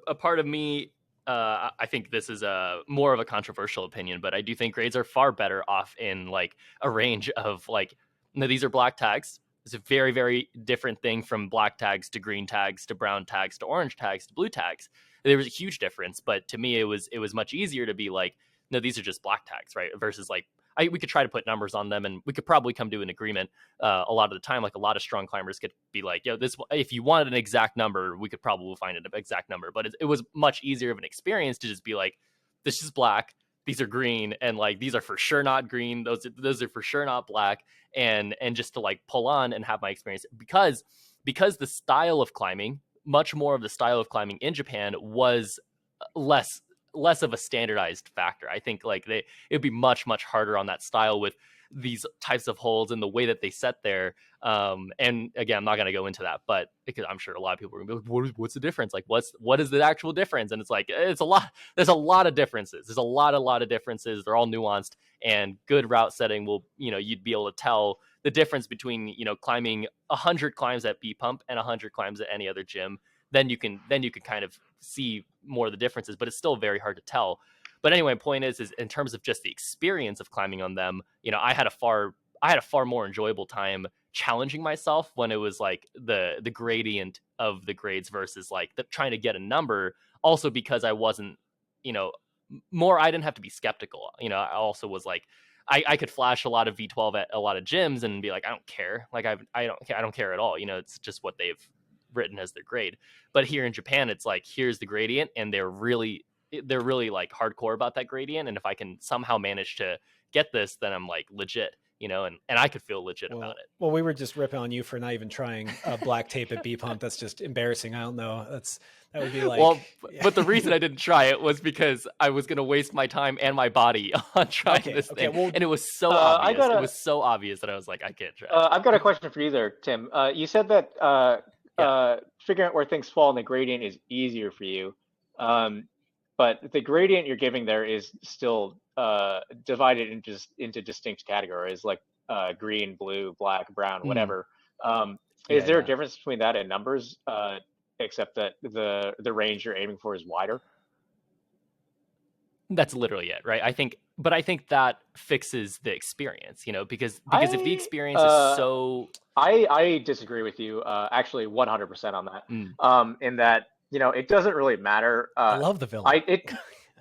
a part of me, I think this is more of a controversial opinion, but I do think grades are far better off in like a range of like, no, these are black tags. It's a very, very different thing from black tags to green tags to brown tags to orange tags to blue tags. There was a huge difference, but to me, it was much easier to be like, no, these are just black tags, right? Versus like, we could try to put numbers on them and we could probably come to an agreement a lot of the time. Like a lot of strong climbers could be like, this, if you wanted an exact number, we could probably find an exact number. But it was much easier of an experience to just be like, this is black, these are green, and like these are for sure not green, those are for sure not black, and just to like pull on and have my experience, because the style of climbing, much more of the style of climbing in Japan was less of a standardized factor. I think like it'd be much harder on that style with these types of holds and the way that they set there. And again, I'm not going to go into that, but because I'm sure a lot of people are going to be like, what's the difference? Like, what is the actual difference? And it's like, it's a lot. There's a lot of differences. There's a lot of differences. They're all nuanced, and good route setting will, you'd be able to tell the difference between, climbing 100 climbs at B Pump and 100 climbs at any other gym. Then you can kind of see more of the differences, but it's still very hard to tell. But anyway, point is in terms of just the experience of climbing on them, I had a far more enjoyable time challenging myself when it was like the gradient of the grades versus like trying to get a number. Also because I wasn't, I didn't have to be skeptical. I also was like, I could flash a lot of V12 at a lot of gyms and be like, I don't care. Like I don't care at all. It's just what they've written as their grade. But here in Japan, it's like, here's the gradient, and they're really like hardcore about that gradient. And if I can somehow manage to get this, then I'm like legit, and I could feel legit about it. Well, we were just ripping on you for not even trying black tape at B Pump. That's just embarrassing. I don't know. That would be like, well, but the reason I didn't try it was because I was going to waste my time and my body on trying this thing. Well, and it was so obvious. It was so obvious that I was like, I can't try. I've got a question for you there, Tim. You said that figuring out where things fall in the gradient is easier for you. But the gradient you're giving there is still divided into distinct categories, like green, blue, black, brown, whatever. Is there a difference between that and numbers, except that the range you're aiming for is wider? That's literally it, right? I think that fixes the experience, because if the experience is so... I disagree with you, actually 100% on that. In that, it doesn't really matter. I love the villain.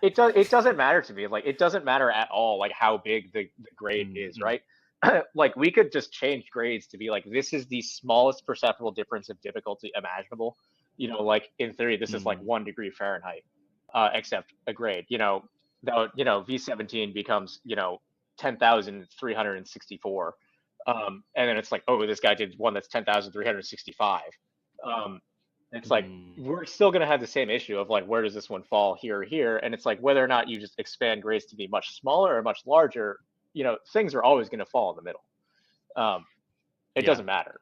It doesn't matter to me. Like, it doesn't matter at all, like how big the grade is, right? Like, we could just change grades to be like, this is the smallest perceptible difference of difficulty imaginable. Like in theory, this is like 1 degree Fahrenheit, except a grade. That V17 becomes 10,364. And then it's like, oh, this guy did one that's 10,365. It's like, we're still going to have the same issue of like, where does this one fall here or here? And it's like, whether or not you just expand grades to be much smaller or much larger, things are always going to fall in the middle. It doesn't matter.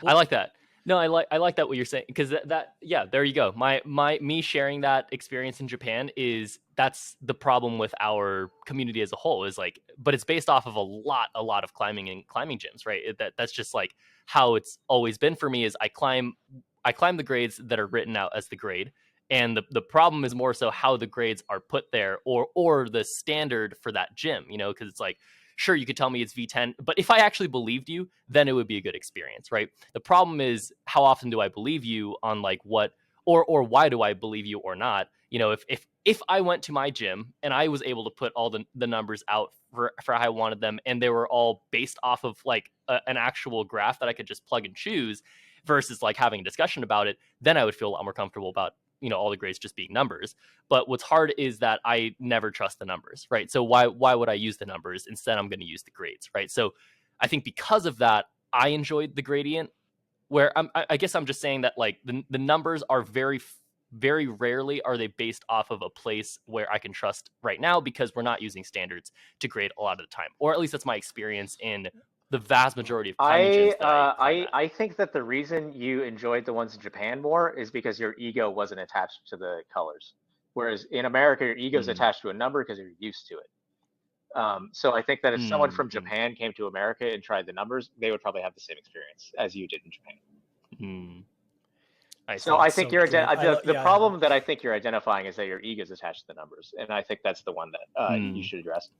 I like that. No, I like that what you're saying, because that yeah, there you go. Me sharing that experience in Japan that's the problem with our community as a whole, is like, but it's based off of a lot of climbing and climbing gyms, right? That's just like how it's always been for me. Is I climb the grades that are written out as the grade, and the problem is more so how the grades are put there, or the standard for that gym, because it's like, sure, you could tell me it's V10, but if I actually believed you, then it would be a good experience, right? The problem is, how often do I believe you on like what, or why do I believe you or not? If I went to my gym and I was able to put all the numbers out for how I wanted them, and they were all based off of like an actual graph that I could just plug and choose, versus like having a discussion about it, then I would feel a lot more comfortable about all the grades just being numbers. But what's hard is that I never trust the numbers, right? So why would I use the numbers? Instead, I'm going to use the grades, right? So I think because of that, I enjoyed the gradient, where I guess I'm just saying that like the numbers are very, very rarely are they based off of a place where I can trust right now, because we're not using standards to grade a lot of the time, or at least that's my experience in the vast majority of climbing gyms that I think that the reason you enjoyed the ones in Japan more is because your ego wasn't attached to the colors, whereas in America your ego is attached to a number because you're used to it. So I think that if someone from Japan came to America and tried the numbers, they would probably have the same experience as you did in Japan. I think the problem that I think you're identifying is that your ego is attached to the numbers, and I think that's the one that you should address.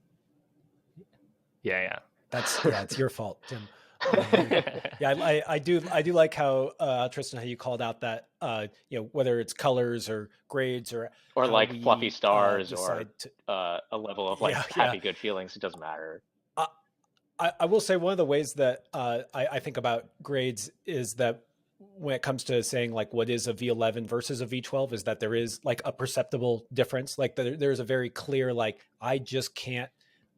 Yeah. It's your fault, Tim. I do like how Tristan, how you called out that whether it's colors or grades or like fluffy stars or a level of like happy good feelings, it doesn't matter. I will say one of the ways that I think about grades is that when it comes to saying like what is a V11 versus a V12, is that there is like a perceptible difference. Like there's a very clear, like, I just can't,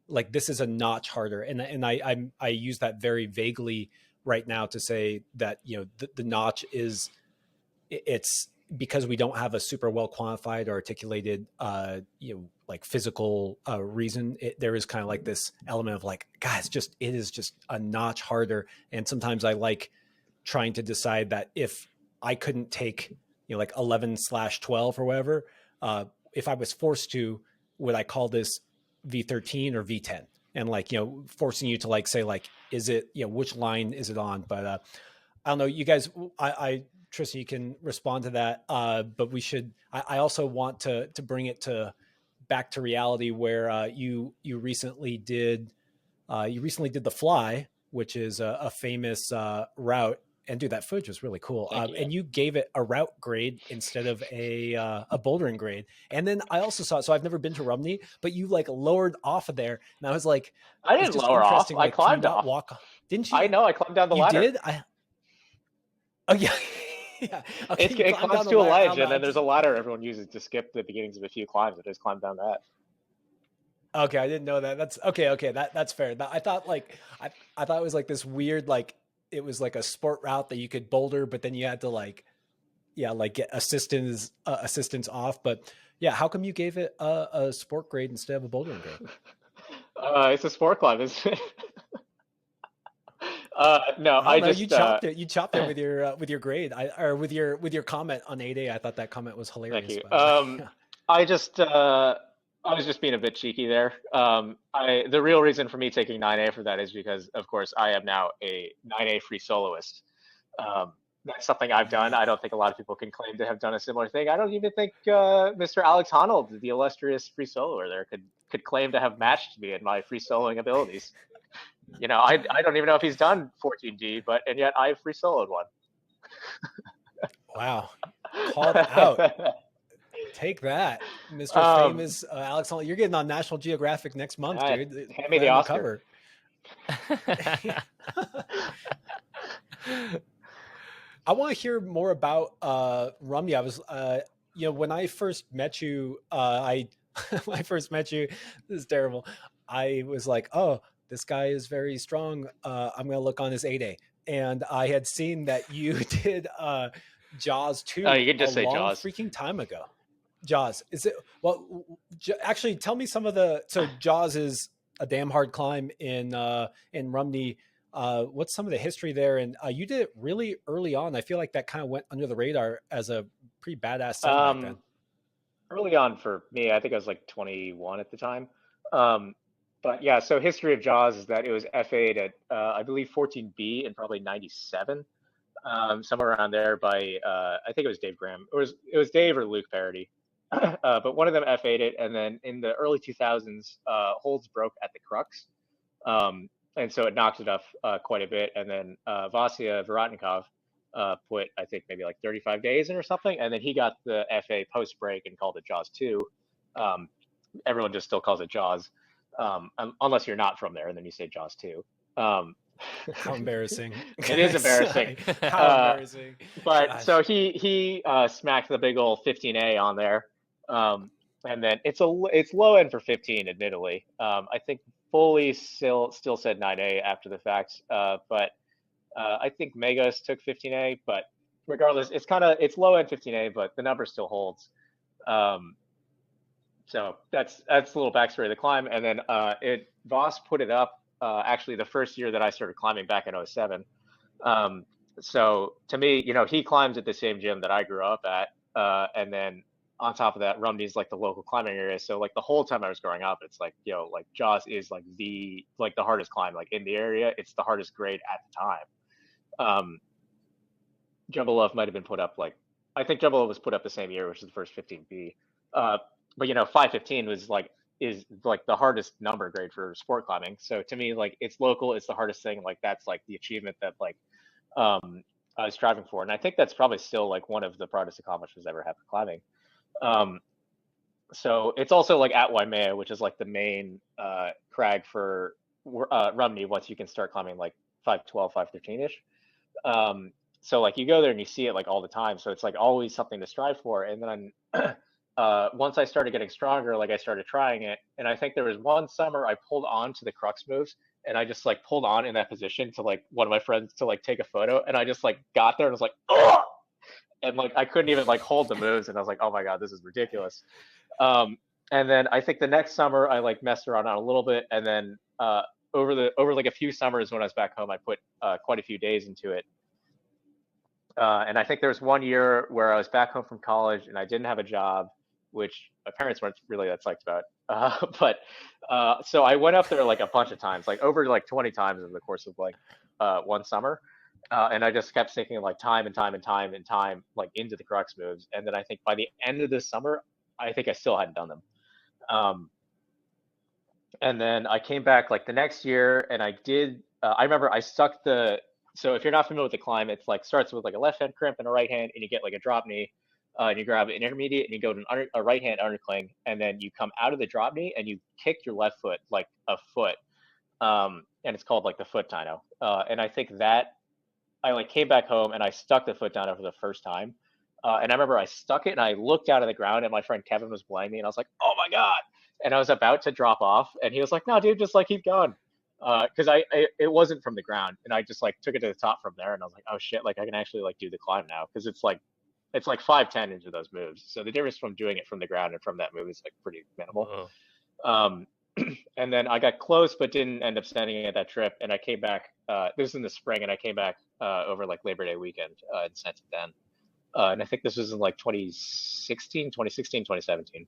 like, this is a notch harder. And I use that very vaguely right now to say that, the notch is, it's because we don't have a super well quantified or articulated, like physical reason. There is kind of like this element of like, guys, it is just a notch harder. And sometimes I like trying to decide that if I couldn't take, like 11/12 or whatever, if I was forced to, would I call this V13 or V10? And like, forcing you to like say like, is it, which line is it on? But I don't know, you guys, Tristan, you can respond to that. But we should, I also want to bring it back to reality, where you recently did the Fly, which is a famous route. And dude, that footage was really cool. And you gave it a route grade instead of a bouldering grade. And then I also saw, so I've never been to Rumney, but you like lowered off of there. And I was like, I didn't lower off. Like, I climbed off. Didn't you? I know. I climbed down the ladder. You did? Oh yeah. Yeah. Okay, it climbs to a ledge, and then there's a ladder everyone uses to skip the beginnings of a few climbs. I just climbed down that. Okay, I didn't know that. That's okay. That's fair. I thought like I thought it was like this weird, like it was like a sport route that you could boulder, but then you had to like get assistance off. But yeah, how come you gave it a sport grade instead of a bouldering grade? It's a sport climb, isn't it? No, I just you chopped it. You chopped it with your grade, or with your comment on 8A. I thought that comment was hilarious. Thank you. I was just being a bit cheeky there. The real reason for me taking 9A for that is because, of course, I am now a 9A free soloist. That's something I've done. I don't think a lot of people can claim to have done a similar thing. I don't even think Mr. Alex Honnold, the illustrious free soloer there, could claim to have matched me in my free soloing abilities. I don't even know if he's done 14D, and yet I've free soloed one. Wow. Called out. Take that, Mr. Famous Alex Honnold. You're getting on National Geographic next month, dude. Hand me the Oscar. I want to hear more about Rumney. I was, when I first met you, when I first met you, this is terrible. I was like, oh, this guy is very strong. I'm going to look on his 8A. And I had seen that you did Jaws 2 you can just say Jaws. Freaking time ago. Jaws. Is it? Well, actually, tell me some of the. So Jaws is a damn hard climb in Rumney. What's some of the history there? And you did it really early on. I feel like that kind of went under the radar as a pretty badass setting back then. Early on for me, I think I was like 21 at the time. But yeah, so history of Jaws is that it was FA'd at, I believe 14B in probably 97, somewhere around there by, I think it was Dave Graham. It was Dave or Luke Parody. But one of them FA'd it. And then in the early 2000s, holds broke at the Crux. And so it knocked it off quite a bit. And then Vasya Vorotnikov put, I think, maybe like 35 days in or something. And then he got the FA post break and called it Jaws 2. Everyone just still calls it Jaws, unless you're not from there, and then you say Jaws 2. How embarrassing. It is embarrassing. How embarrassing. But Gosh. so he smacked the big old 15A on there. And then it's low end for 15, admittedly. I think Foley still said 9A after the fact. But I think Megas took 15A, but regardless, it's low end 15A, but the number still holds. So that's a little backstory of the climb. And then Voss put it up actually the first year that I started climbing back in 07. So to me, he climbs at the same gym that I grew up at. And then on top of that, Rumney's like the local climbing area. So like the whole time I was growing up, it's like, like Jaws is like the hardest climb, like in the area. It's the hardest grade at the time. Jumbo Love might have been put up I think Jumbo Love was put up the same year, which is the first 15B. But 515 is the hardest number grade for sport climbing. So to me, like it's local, it's the hardest thing. Like that's like the achievement that I was striving for. And I think that's probably still like one of the proudest accomplishments ever had for climbing. So it's also like at Waimea, which is like the main crag for Rumney once you can start climbing like 512, 513-ish. So like you go there and you see it like all the time. So it's like always something to strive for. And then once I started getting stronger, like I started trying it. And I think there was one summer I pulled on to the crux moves and I just like pulled on in that position to like one of my friends to like take a photo. And I just like got there and was like, oh! And like I couldn't even like hold the moves. And I was like, oh my God, this is ridiculous. And then I think the next summer I like messed around on a little bit. And then over like a few summers when I was back home, I put quite a few days into it. And I think there was one year where I was back home from college and I didn't have a job, which my parents weren't really that psyched about. But so I went up there like a bunch of times, like over like 20 times over the course of like one summer. And I just kept thinking like time like into the crux moves. And then I think by the end of this summer, I think I still hadn't done them. And then I came back like the next year and I did, I remember I stuck so if you're not familiar with the climb, it's like starts with like a left hand crimp and a right hand and you get like a drop knee and you grab an intermediate and you go to a right hand undercling and then you come out of the drop knee and you kick your left foot like a foot. And it's called like the foot dyno. And I think that I like came back home and I stuck the foot dyno for the first time. And I remember I stuck it and I looked out of the ground and my friend Kevin was behind me and I was like, oh my God. And I was about to drop off and he was like, no, dude, just like keep going. Cause it wasn't from the ground and I just like took it to the top from there and I was like, oh shit, like I can actually like do the climb now. Cause it's like 5'10" into those moves. So the difference from doing it from the ground and from that move is like pretty minimal. And then I got close, but didn't end up sending it that trip. And I came back, this was in the spring and I came back over like Labor Day weekend and sent it then. And I think this was in like 2016, 2017.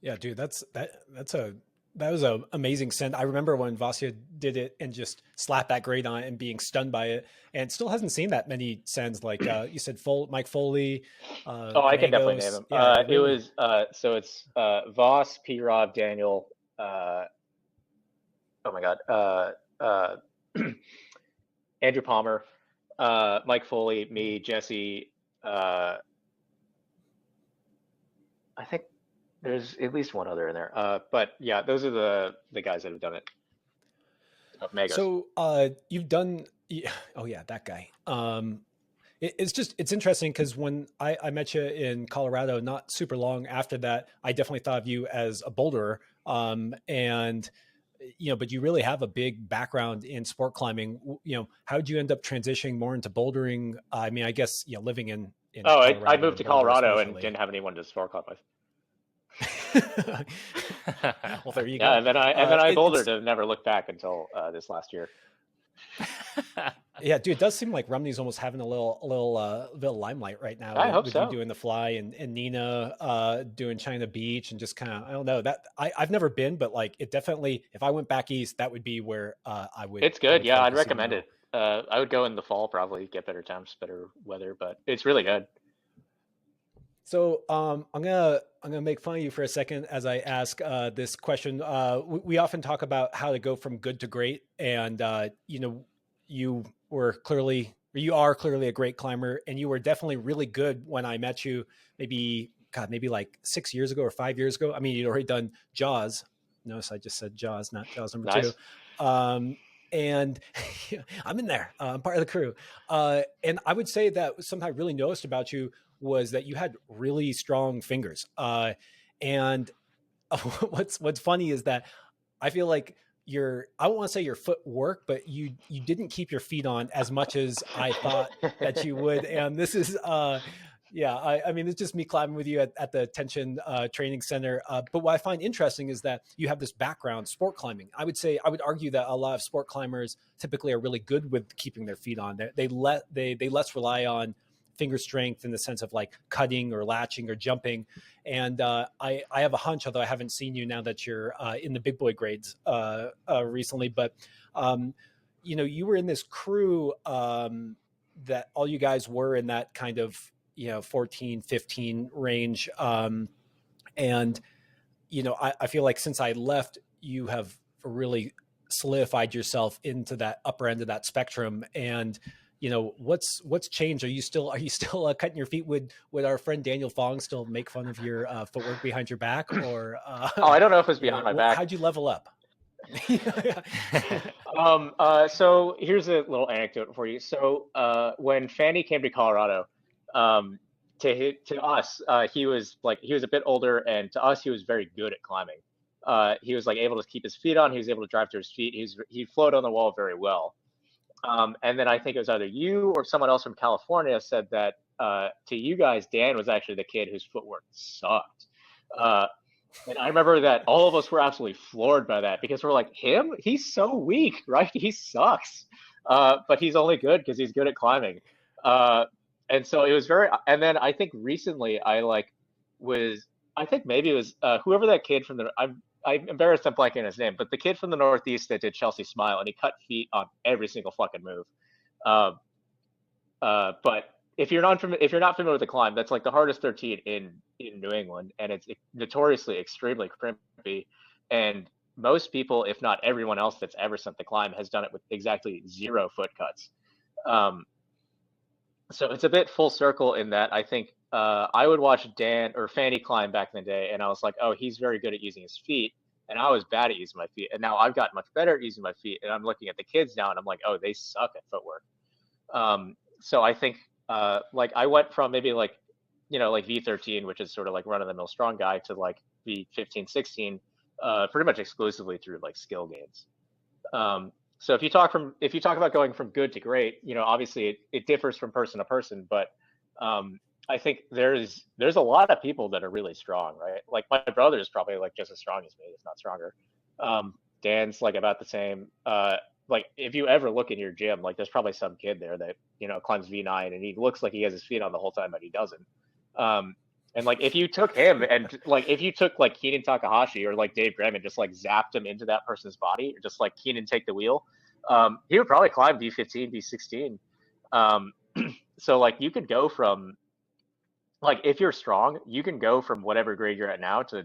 Yeah, dude, that was an amazing send. I remember when Vasya did it and just slapped that grade on it and being stunned by it, and still hasn't seen that many sends. Like you said, Mike Foley. I can definitely name him. Yeah, it was so it's Voss, P. Rob, Daniel. Oh my God, Andrew Palmer, Mike Foley, me, Jesse. I think there's at least one other in there. But yeah, those are the guys that have done it. Megas. So you've done, oh yeah, that guy. It's interesting because when I met you in Colorado, not super long after that, I definitely thought of you as a boulderer. And but you really have a big background in sport climbing. How did you end up transitioning more into bouldering? I mean, I guess living in I moved to Colorado and didn't have anyone to sport climb with. Well, there you Yeah, go. and then I bouldered It's to never look back until this last year. yeah, dude. It does seem like Rumney's almost having a little limelight right now I hope with you so. doing the fly and Nina doing China Beach and just kind of I don't know that I've never been, but like it definitely if I went back east, that would be where It's I good. would Yeah, I'd focus even recommend more. it. I would go in the fall, probably get better temps, better weather, but it's really good. So I'm gonna make fun of you for a second as I ask this question. We often talk about how to go from good to great, and you were clearly or you are clearly a great climber, and you were definitely really good when I met you. Maybe like 6 years ago or 5 years ago. I mean, you'd already done Jaws. Notice I just said Jaws, not Jaws number two. Nice. And I'm in there. I'm part of the crew. And I would say that something I really noticed about you was that you had really strong fingers. And what's funny is that I feel like I don't want to say your footwork, but you didn't keep your feet on as much as I thought that you would. And this is yeah, I mean, it's just me climbing with you at the Tension Training Center. But what I find interesting is that you have this background, sport climbing. I would argue that a lot of sport climbers typically are really good with keeping their feet on. They less rely on finger strength in the sense of like cutting or latching or jumping. And I have a hunch, although I haven't seen you now that you're in the big boy grades recently, but you were in this crew that all you guys were in that kind of 14, 15 range. And I feel like since I left, you have really solidified yourself into that upper end of that spectrum. And what's changed? Are you still cutting your feet? Would our friend Daniel Fong still make fun of your footwork behind your back, or Oh, I don't know if it's behind my back. how'd you level up? So here's a little anecdote for you. So when Fanny came to Colorado, to us, he was a bit older, and to us, he was very good at climbing. He was like able to keep his feet on. He was able to drive to his feet. He flowed on the wall very well. And then I think it was either you or someone else from California said that to you guys, Dan was actually the kid whose footwork sucked. And I remember that all of us were absolutely floored by that because we're like, him? He's so weak, right? He sucks. But he's only good because he's good at climbing. And so it was and then I think recently I think maybe it was whoever that kid from I'm embarrassed I'm blanking on his name, but the kid from the Northeast that did Chelsea Smile, and he cut feet on every single fucking move. But if you're not familiar with the climb, that's like the hardest 13 in New England, and it's notoriously extremely crimpy. And most people, if not everyone else that's ever sent the climb, has done it with exactly 0 foot cuts. So it's a bit full circle in that I think I would watch Dan or Fanny climb back in the day, and I was like, oh, he's very good at using his feet. And I was bad at using my feet. And now I've gotten much better at using my feet. And I'm looking at the kids now, and I'm like, oh, they suck at footwork. So I think like I went from maybe like V13, which is sort of like run of the mill strong guy, to like V15, 16, pretty much exclusively through like skill gains. So if you talk about going from good to great, obviously it differs from person to person, but I think there's a lot of people that are really strong, right? Like my brother is probably like just as strong as me, if not stronger. Dan's like about the same. Like if you ever look in your gym, like there's probably some kid there that climbs V9 and he looks like he has his feet on the whole time, but he doesn't. And like if you took him and like if you took like Keenan Takahashi or like Dave Graham and just like zapped him into that person's body, or just like Keenan take the wheel, he would probably climb V15, V16. So like you could go from, like if you're strong, you can go from whatever grade you're at now to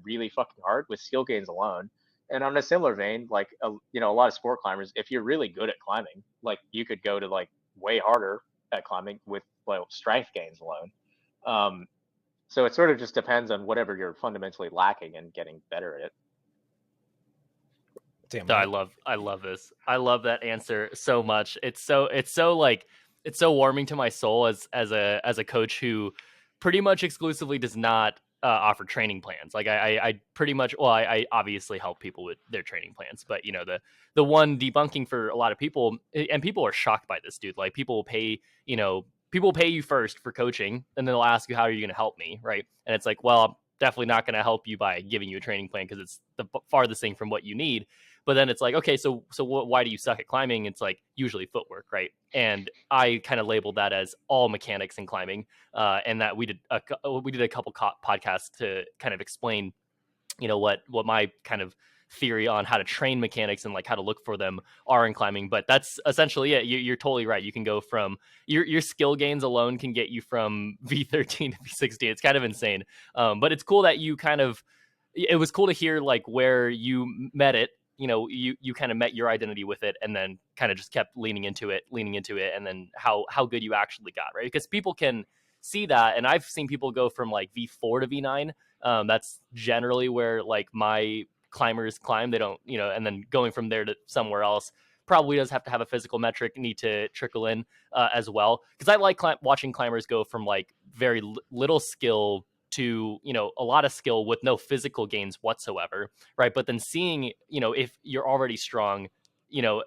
really fucking hard with skill gains alone. And on a similar vein, like a lot of sport climbers, if you're really good at climbing, like you could go to like way harder at climbing with like strength gains alone. So it sort of just depends on whatever you're fundamentally lacking and getting better at it. Damn, I love this. I love that answer so much. It's so warming to my soul as a coach who pretty much exclusively does not offer training plans. Like I pretty much, well, I obviously help people with their training plans, but the one debunking for a lot of people, and people are shocked by this, dude. Like people will pay you first for coaching, and then they'll ask you, how are you going to help me? Right. And it's like, well, definitely not going to help you by giving you a training plan because it's the farthest thing from what you need. But then it's like, okay, so why do you suck at climbing? It's like usually footwork, right? And I kind of labeled that as all mechanics in climbing, and that we did a couple podcasts to kind of explain, what my kind of theory on how to train mechanics and like how to look for them are in climbing. But that's essentially it. You're totally right. You can go from your skill gains alone can get you from V13 to V16. It's kind of insane. But it's cool that it was cool to hear like where you met it. You kind of met your identity with it and then kind of just kept leaning into it and then how good you actually got, right? Because people can see that, and I've seen people go from like V4 to V9. That's generally where like my climbers climb. They don't, and then going from there to somewhere else probably does have to have a physical metric need to trickle in as well. Because I like watching climbers go from like very little skill to a lot of skill with no physical gains whatsoever, right? But then seeing if you're already strong,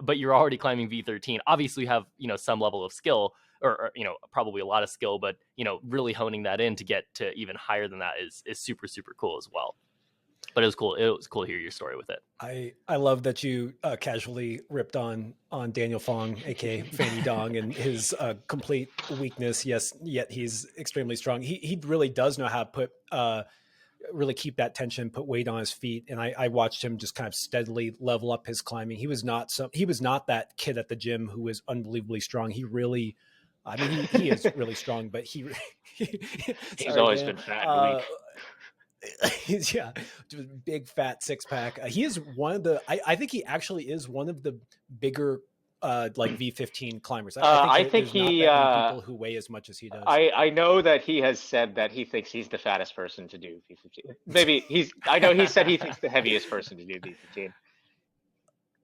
but you're already climbing V13, obviously you have some level of skill or probably a lot of skill, but really honing that in to get to even higher than that is super super cool as well. But it was cool to hear your story with it. I love that you casually ripped on Daniel Fong, aka Fanny Dong, and his complete weakness. Yes, yet he's extremely strong. He really does know how to put really keep that tension, put weight on his feet. And I watched him just kind of steadily level up his climbing. He was not that kid at the gym who was unbelievably strong. He really, I mean, he is really strong, but he's always been fat and weak. He's big fat six pack. He is one of the. I think he actually is one of the bigger like V15 climbers. I think he not that many people who weigh as much as he does. I know that he has said that he thinks he's the fattest person to do V15. Maybe I know he said he thinks the heaviest person to do V15.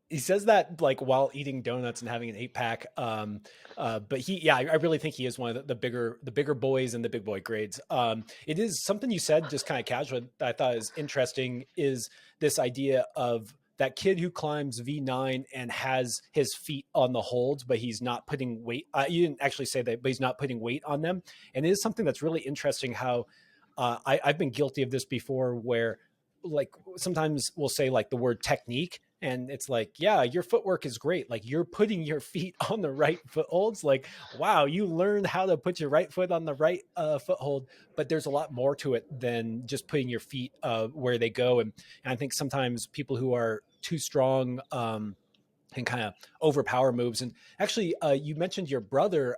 He says that like while eating donuts and having an 8-pack. But I really think he is one of the bigger boys in the big boy grades. It is something you said just kind of casual that I thought is interesting is this idea of that kid who climbs V9 and has his feet on the holds, but he's not putting weight. You didn't actually say that, but he's not putting weight on them. And it is something that's really interesting how I've been guilty of this before where like sometimes we'll say like the word technique. And it's like, yeah, your footwork is great. Like you're putting your feet on the right footholds. Like, wow, you learned how to put your right foot on the right foothold. But there's a lot more to it than just putting your feet where they go. And I think sometimes people who are too strong can kind of overpower moves. And actually, you mentioned your brother.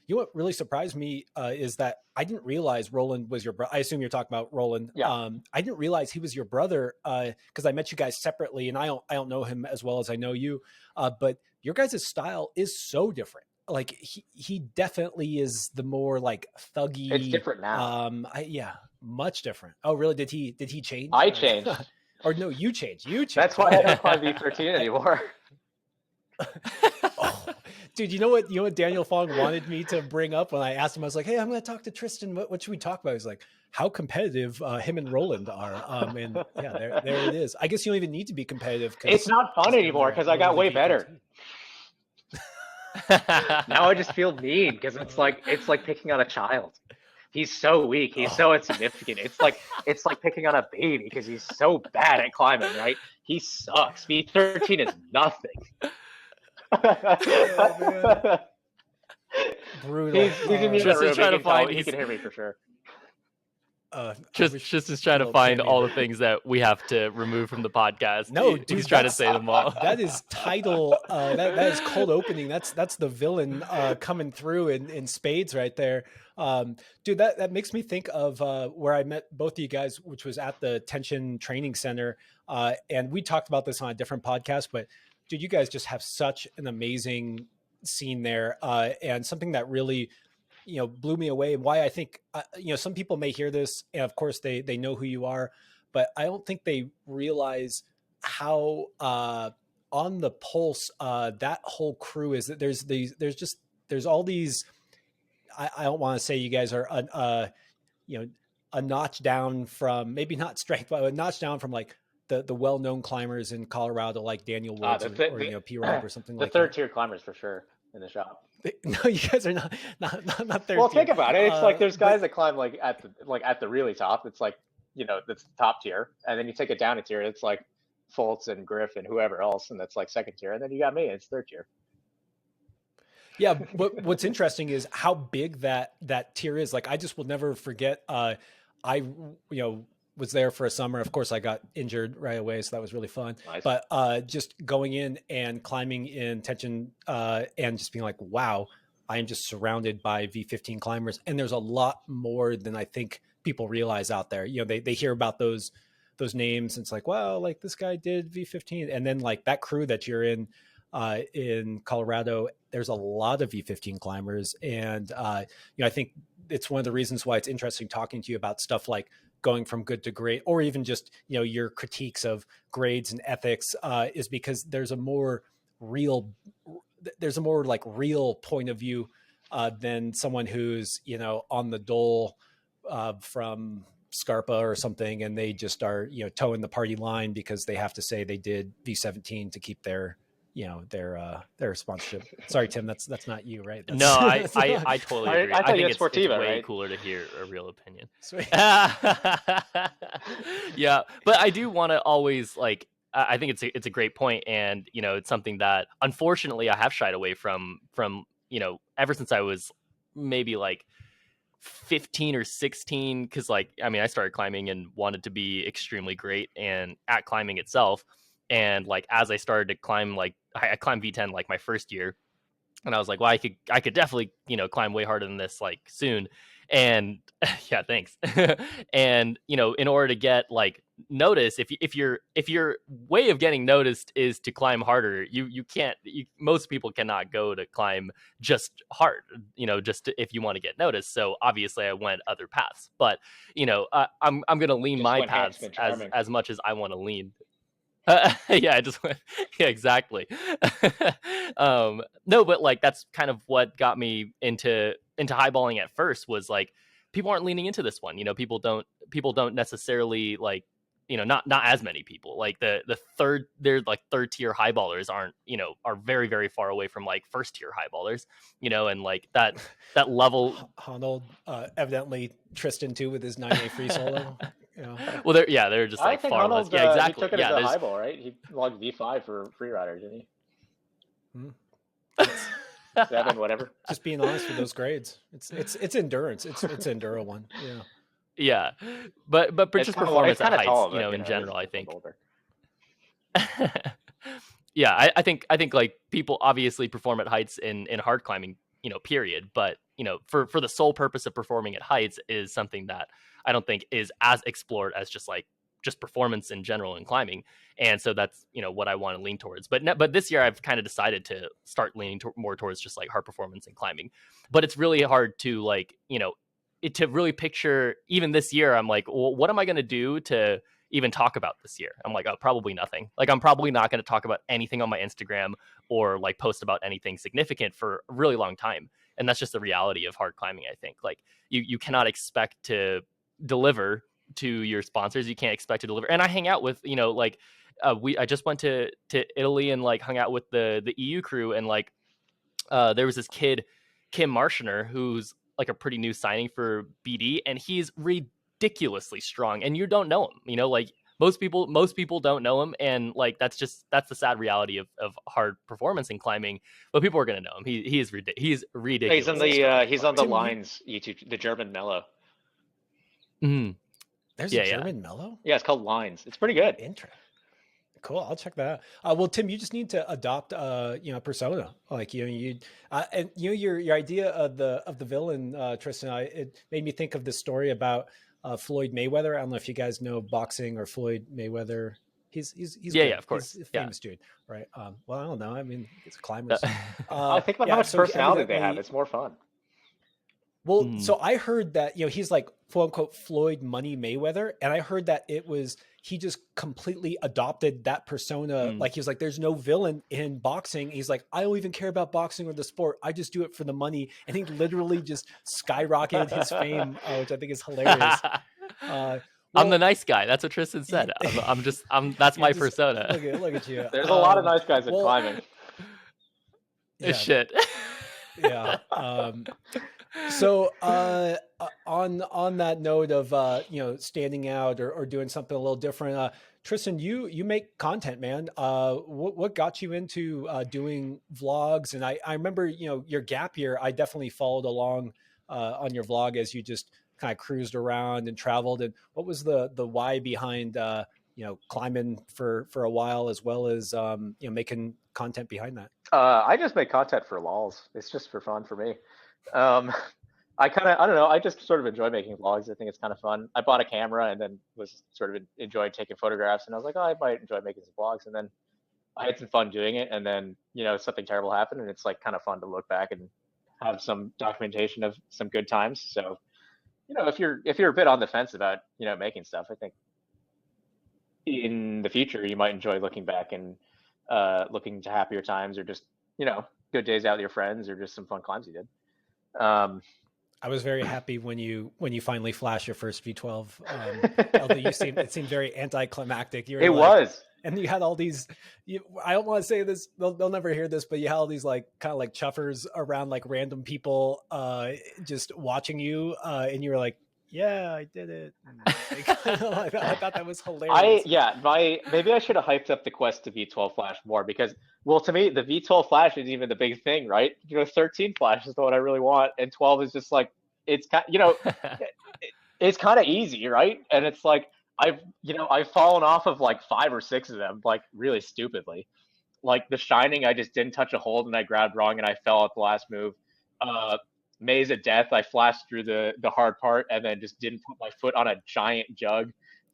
What really surprised me is that I didn't realize Roland was your brother. I assume you're talking about Roland. Yeah. I didn't realize he was your brother because I met you guys separately, and I don't know him as well as I know you. But your guys' style is so different. Like he definitely is the more like thuggy. It's different now. Much different. Oh, really? Did he change? I changed. Or no, you changed. That's why I don't climb V13 anymore. Dude, you know what Daniel Fong wanted me to bring up when I asked him? I was like, hey, I'm going to talk to Tristan. What should we talk about? He's like, how competitive him and Roland are. And there it is. I guess you don't even need to be competitive. It's not fun anymore because I got way better. Now I just feel mean because it's like picking on a child. He's so weak. He's so insignificant. It's like picking on a baby because he's so bad at climbing, right? He sucks. V13 is nothing. Brutal. He's in the room. Trying to find. He can hear me for sure. Just is trying to find all the things that we have to remove from the podcast. No, dude, he's trying to say them all. That is title. That is cold opening. That's the villain coming through in spades right there. Dude, that makes me think of where I met both of you guys, which was at the Tension Training Center, and we talked about this on a different podcast, but. Dude, you guys just have such an amazing scene there, and something that really, blew me away. And why I think, some people may hear this, and of course they know who you are, but I don't think they realize how on the pulse that whole crew is. That there's all these. I don't want to say you guys are a notch down from maybe not strength, but a notch down from like. The well-known climbers in Colorado, like Daniel Woods or P-Rob or something like that. The third-tier climbers for sure in the shop. No, you guys are not third. Well, think about it. It's like there's guys that climb like at the really top. It's like that's the top tier, and then you take it down a tier, it's like Fultz and Griff and whoever else, and that's like second tier, and then you got me, and it's third tier. Yeah, but what's interesting is how big that tier is. Like, I just will never forget. I was there for a summer. Of course, I got injured right away, so that was really fun. Nice. But just going in and climbing in tension and just being like, wow, I am just surrounded by V15 climbers, and there's a lot more than I think people realize out there. They hear about those names, and it's like, wow, like this guy did V15, and then like that crew that you're in Colorado, there's a lot of V15 climbers. And, I think it's one of the reasons why it's interesting talking to you about stuff like going from good to great, or even just, your critiques of grades and ethics, is because there's a more real point of view than someone who's, on the dole from Scarpa or something, and they just are, towing the party line because they have to say they did V17 to keep their sponsorship. Sorry, Tim, that's not you, right? No, I totally agree. I think it's way right? cooler to hear a real opinion. Sweet. Yeah, but I do want to always I think it's a great point, and it's something that unfortunately I have shied away from ever since I was maybe like 15 or 16, because I started climbing and wanted to be extremely great and at climbing itself. And as I started to climb, I climbed V10 my first year, and I was like, well, I could definitely climb way harder than this soon. And yeah, thanks. And in order to get notice, if your way of getting noticed is to climb harder, most people cannot go to climb just hard, if you want to get noticed. So obviously I went other paths, but I'm gonna lean Just my paths as much as I want to lean. Yeah, I just went. Yeah, exactly. No, but that's kind of what got me into highballing at first, was people aren't leaning into this one. People don't necessarily not as many people. The third tier highballers are very, very far away from first tier highballers. And that level. Honnold, evidently Tristan too with his 9A free solo. Well, they're just I think far Arnold, less. Yeah, exactly. He took it as a highball, right? He logged V5 for freerider, didn't he? 7, whatever. Just being honest with those grades, it's endurance. It's enduro one. Yeah. Yeah, but just performance at heights, in general, I think. Yeah, I think people obviously perform at heights in hard climbing, period. But for the sole purpose of performing at heights is something that I don't think is as explored as just performance in general in climbing. And so that's what I want to lean towards. But this year I've kind of decided to start leaning more towards just hard performance in climbing. But it's really hard to to really picture. Even this year I'm like, well, what am I going to do to even talk about this year? I'm like, oh, probably nothing. I'm probably not going to talk about anything on my Instagram or post about anything significant for a really long time. And that's just the reality of hard climbing. I think you cannot expect to deliver to your sponsors. You can't expect to deliver. And I hang out with, I just went to Italy and hung out with the EU crew. And there was this kid, Kim Marshiner, who's a pretty new signing for BD. And he's ridiculously strong, and you don't know him. Most people don't know him, and that's the sad reality of hard performance in climbing. But people are gonna know him. He's ridiculous. He's on the Lines YouTube, the German Mellow. Mm-hmm. There's a German Mellow? Yeah, it's called Lines. It's pretty good. Interesting. Cool. I'll check that out. Well, Tim, you just need to adopt, persona. And your idea of the villain, Tristan. It made me think of this story about Floyd Mayweather. I don't know if you guys know boxing or Floyd Mayweather. He's yeah, of course. He's a famous dude, right? Well, I don't know. I mean, it's climbers. I think about how much personality they have. It's more fun. Well, so I heard that, he's quote unquote Floyd Money Mayweather. And I heard that he just completely adopted that persona. He was there's no villain in boxing. He's I don't even care about boxing or the sport. I just do it for the money. And he literally just skyrocketed his fame, which I think is hilarious. I'm the nice guy. That's what Tristan said. That's my persona. Look at you. There's a lot of nice guys in climbing. Shit. Yeah. So on that note of standing out or doing something a little different, Tristan, you make content, man. What got you into doing vlogs? And I remember your gap year. I definitely followed along on your vlog as you just kind of cruised around and traveled. And what was the why behind climbing for a while, as well as making content behind that? I just make content for lols. It's just for fun for me. Um, I don't know. I just sort of enjoy making vlogs. I think it's kind of fun. I bought a camera and then was sort of enjoying taking photographs, and I was like, oh, I might enjoy making some vlogs. And then I had some fun doing it, and then something terrible happened, and it's like kind of fun to look back and have some documentation of some good times. So if you're a bit on the fence about making stuff, I think in the future you might enjoy looking back and looking to happier times, or just good days out with your friends, or just some fun climbs you did. I was very happy when you finally flashed your first V12. Although it seemed very anticlimactic. It was. And you had all these, I don't want to say this, they'll never hear this, but you had all these like kind of like chuffers around, like random people just watching you. And you were like, yeah, I did it. I thought that was hilarious. Maybe I should have hyped up the quest to V12 Flash more, because, well, to me, the V12 Flash isn't even the big thing, right? 13 Flash is the one I really want, and 12 is just like, it's kind, it's kind of easy, right? And it's like, I've fallen off of like 5 or 6 of them, like really stupidly. Like the Shining, I just didn't touch a hold and I grabbed wrong and I fell at the last move. Maze of Death, I flashed through the hard part and then just didn't put my foot on a giant jug.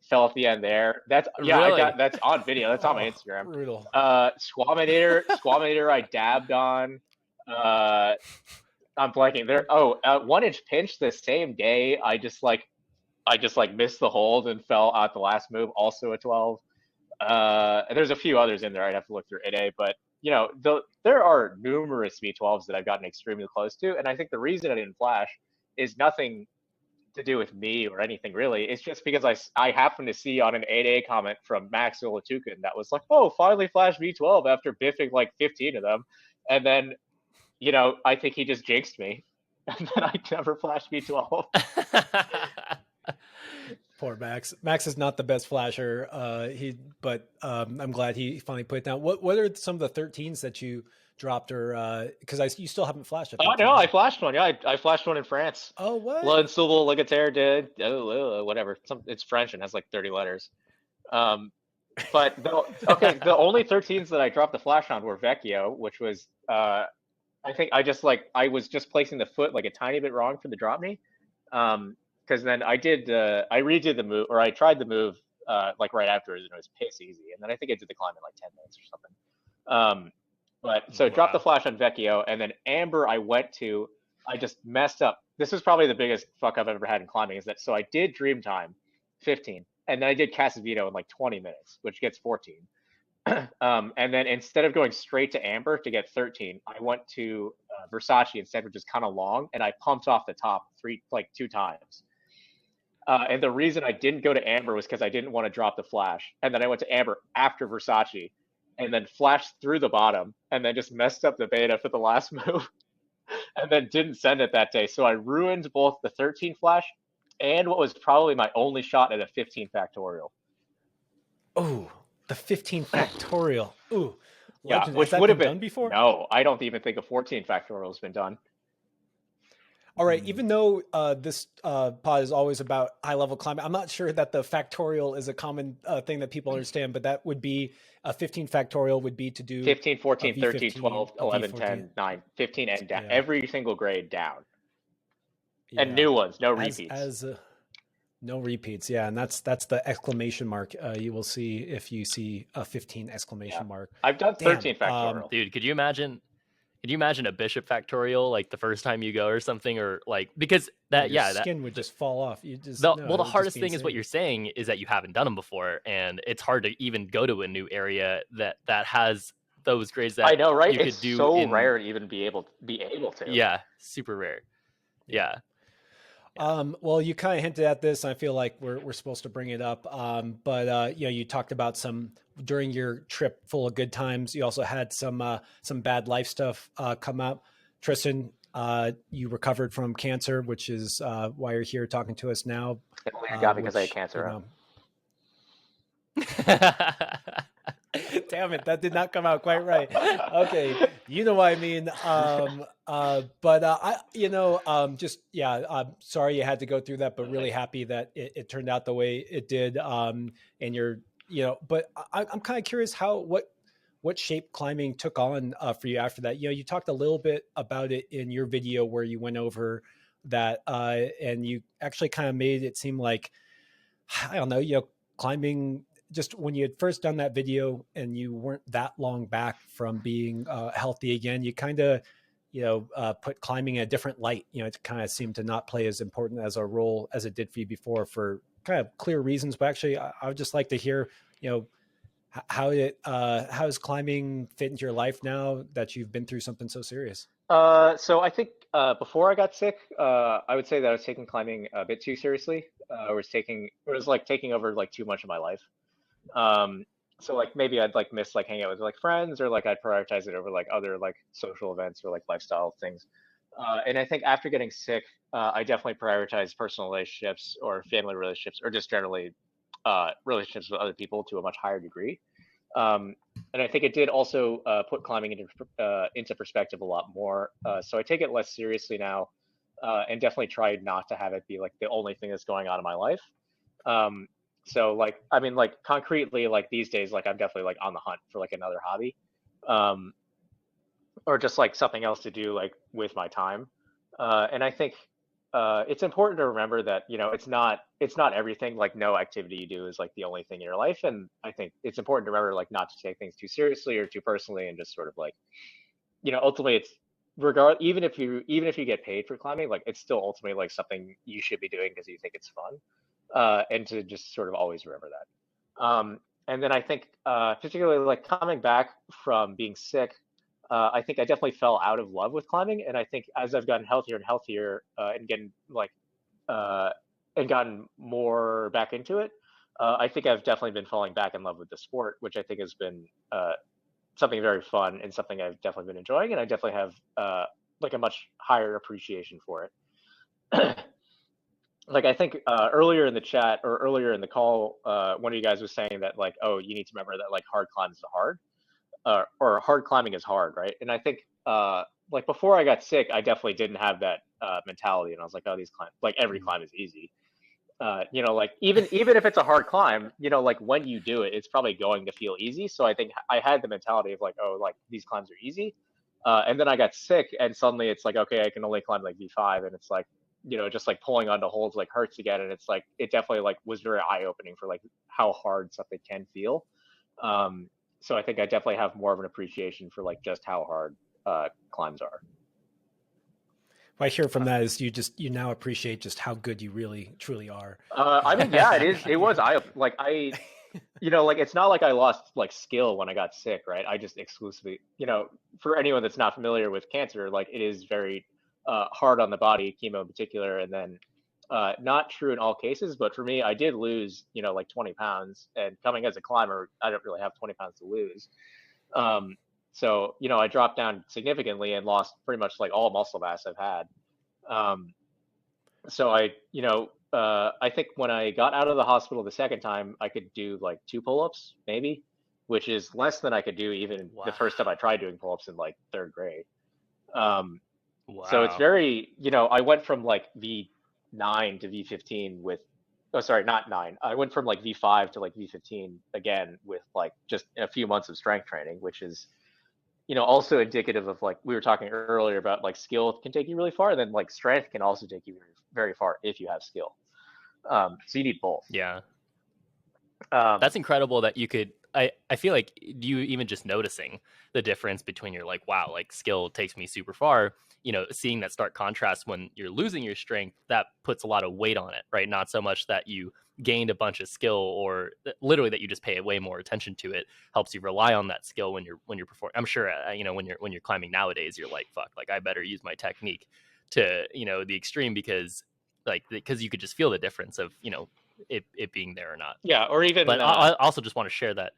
Fell at the end there. That's really? That's on video. That's on my Instagram. Brutal. Squamator, I dabbed on. I'm blanking there. 1 inch pinch the same day. I just missed the hold and fell out the last move, also a 12. And there's a few others in there I'd have to look through today, but there are numerous V12s that I've gotten extremely close to, and I think the reason I didn't flash is nothing to do with me or anything really. It's just because I happened to see on an 8A comment from Max Olatukin that was like, oh, finally flash V12 after biffing like 15 of them, and then I think he just jinxed me, and then I never flashed V12. Poor Max. Max is not the best flasher. But I'm glad he finally put it down. What are some of the 13s that you dropped, or because you still haven't flashed it? Oh no, I flashed one. Yeah, I flashed one in France. Oh, what? L'Insouble Ligatere did. Whatever. It's French and has like 30 letters. But the only 13s that I dropped the flash on were Vecchio, which was I think I was just placing the foot like a tiny bit wrong for the drop knee. Because then I redid the move, or I tried the move like right afterwards, and it was piss easy. And then I think I did the climb in like 10 minutes or something. Dropped the flash on Vecchio, and then Amber I just messed up. This was probably the biggest fuck I've ever had in climbing, so I did Dreamtime 15, and then I did Casavito in like 20 minutes, which gets 14. And then instead of going straight to Amber to get 13, I went to Versace instead, which is kind of long, and I pumped off the top 2 times. And the reason I didn't go to Amber was because I didn't want to drop the flash. And then I went to Amber after Versace and then flashed through the bottom and then just messed up the beta for the last move and then didn't send it that day. So I ruined both the 13 flash and what was probably my only shot at a 15 factorial. Oh, the 15 factorial. Ooh. Yeah, legend. Which Has that would have been been done before? No, I don't even think a 14 factorial has been done. All right. Even though this pod is always about high level climbing, I'm not sure that the factorial is a common thing that people understand, but that would be a 15 factorial would be to do 15, 14, V15, 13, 12, 11, 10, 9, 15, and down. Yeah. Every single grade down. Yeah. And new ones, no repeats. No repeats. Yeah. And that's the exclamation mark you will see if you see a 15 exclamation mark. I've done 13 factorial. Dude, could you imagine a bishop factorial like the first time you go or something, or like, because that skin would just fall off. You just the hardest thing is what you're saying is that you haven't done them before, and it's hard to even go to a new area that has those grades that I know, right? You it's could do so rare to even be able to. Yeah, super rare. Yeah. Well, you kind of hinted at this. I feel like we're supposed to bring it up. But you talked about some during your trip full of good times. You also had some bad life stuff come up. Tristan, You recovered from cancer, which is why you're here talking to us now. It got because I had cancer. Damn it, that did not come out quite right. Okay, you know what I mean. But I'm sorry you had to go through that, but really happy that it turned out the way it did. And you're, but I'm kind of curious what shape climbing took on for you after that. You talked a little bit about it in your video where you went over that, and you actually kind of made it seem like, I don't know, climbing, just when you had first done that video and you weren't that long back from being healthy again, you kind of, put climbing in a different light. It kind of seemed to not play as important as a role as it did for you before, for kind of clear reasons. But actually, I would just like to hear, how does climbing fit into your life now that you've been through something so serious? So I think before I got sick, I would say that I was taking climbing a bit too seriously. It was like taking over like too much of my life. So like maybe I'd like miss like hanging out with like friends, or like I'd prioritize it over like other like social events or like lifestyle things. And I think after getting sick, I definitely prioritized personal relationships or family relationships, or just generally relationships with other people to a much higher degree. And I think it did also put climbing into perspective a lot more. So I take it less seriously now, and definitely try not to have it be like the only thing that's going on in my life. So like, I mean, like concretely, like these days, like I'm definitely like on the hunt for like another hobby, or just like something else to do like with my time. And I think it's important to remember that it's not everything. Like no activity you do is like the only thing in your life. And I think it's important to remember like not to take things too seriously or too personally, and just sort of like ultimately it's even if you get paid for climbing, like it's still ultimately like something you should be doing because you think it's fun. And to just sort of always remember that. And then I think particularly like coming back from being sick, I think I definitely fell out of love with climbing. And I think as I've gotten healthier and healthier, and getting like and gotten more back into it, I think I've definitely been falling back in love with the sport, which I think has been something very fun and something I've definitely been enjoying. And I definitely have like a much higher appreciation for it. Like I think earlier in the chat or earlier in the call, one of you guys was saying that like, oh, you need to remember that like hard climbs are hard, or hard climbing is hard, right? And I think like before I got sick, I definitely didn't have that mentality, and I was like, oh, these climb, like every climb is easy. Like even if it's a hard climb, like when you do it, it's probably going to feel easy. So I think I had the mentality of like, oh, like these climbs are easy. And then I got sick, and suddenly it's like, okay, I can only climb like V5, and it's like, just like pulling onto holds like hurts again. And it's like, it definitely like was very eye opening for like how hard something can feel. So I think I definitely have more of an appreciation for like just how hard climbs are. What I hear from that is you now appreciate just how good you really truly are. I mean, yeah, it was like like it's not like I lost like skill when I got sick, right? I just exclusively, for anyone that's not familiar with cancer, like it is very hard on the body, chemo in particular. And then not true in all cases, but for me, I did lose, like 20 pounds, and coming as a climber, I don't really have 20 pounds to lose. So, I dropped down significantly and lost pretty much like all muscle mass I've had. So I think when I got out of the hospital the second time, I could do like 2 pull-ups maybe, which is less than I could do even the first time I tried doing pull-ups in like 3rd grade. Wow. So it's very, I went from like V9 to V15 with, oh, sorry, not 9. I went from like V5 to like V15 again with like just a few months of strength training, which is, also indicative of like, we were talking earlier about like skill can take you really far. And then like strength can also take you very far if you have skill. So you need both. Yeah. That's incredible that you could, I feel like you even just noticing the difference between your like, wow, like skill takes me super far, seeing that stark contrast when you're losing your strength, that puts a lot of weight on it, right? Not so much that you gained a bunch of skill, or literally that you just pay way more attention to it, helps you rely on that skill when you're performing. I'm sure, when you're climbing nowadays, you're like, fuck, like I better use my technique to, the extreme, because you could just feel the difference of, it being there or not. Yeah. Or even, but I also just want to share that.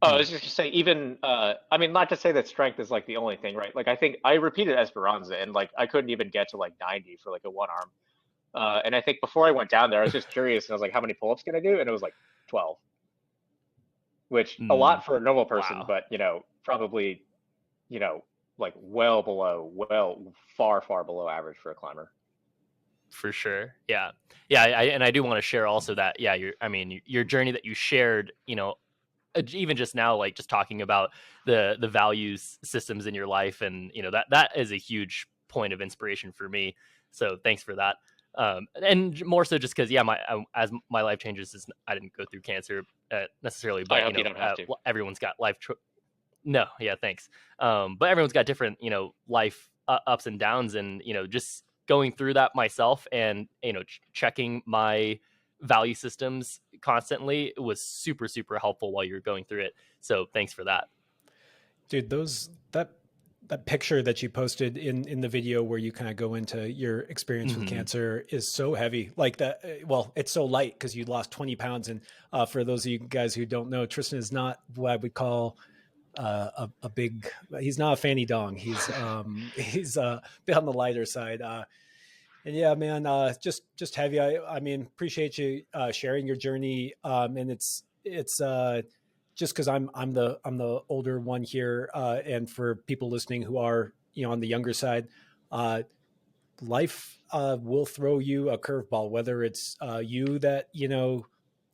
Oh, I was just gonna say, even I mean, not to say that strength is like the only thing, right? Like I think I repeated Esperanza and like I couldn't even get to like 90 for like a one arm. And I think before I went down there, I was just curious and I was like, how many pull-ups can I do? And it was like 12, which a Mm, lot for a normal person, wow. but probably, you know, like well below, far, far below average for a climber. For sure. Yeah. Yeah. And I do want to share also that, yeah, your journey that you shared, even just now, like just talking about the values systems in your life. And, that is a huge point of inspiration for me. So thanks for that. And more so just because, yeah, as my life changes, I didn't go through cancer necessarily, I but, hope you don't have to. everyone's got no, yeah, thanks. But everyone's got different, life ups and downs, and just going through that myself, and checking my value systems constantly was super super helpful while you're going through it. So thanks for that. Dude, that picture that you posted in the video where you kind of go into your experience with Mm-hmm. cancer is so heavy. Like that, well, it's so light because you lost 20 pounds. And for those of you guys who don't know, Tristan is not what I would call a big. He's not a fanny dong. He's a bit on the lighter side. And yeah, man, just heavy. I mean, appreciate you sharing your journey. And it's just because I'm the older one here, and for people listening who are on the younger side, uh, life will throw you a curveball, whether it's you that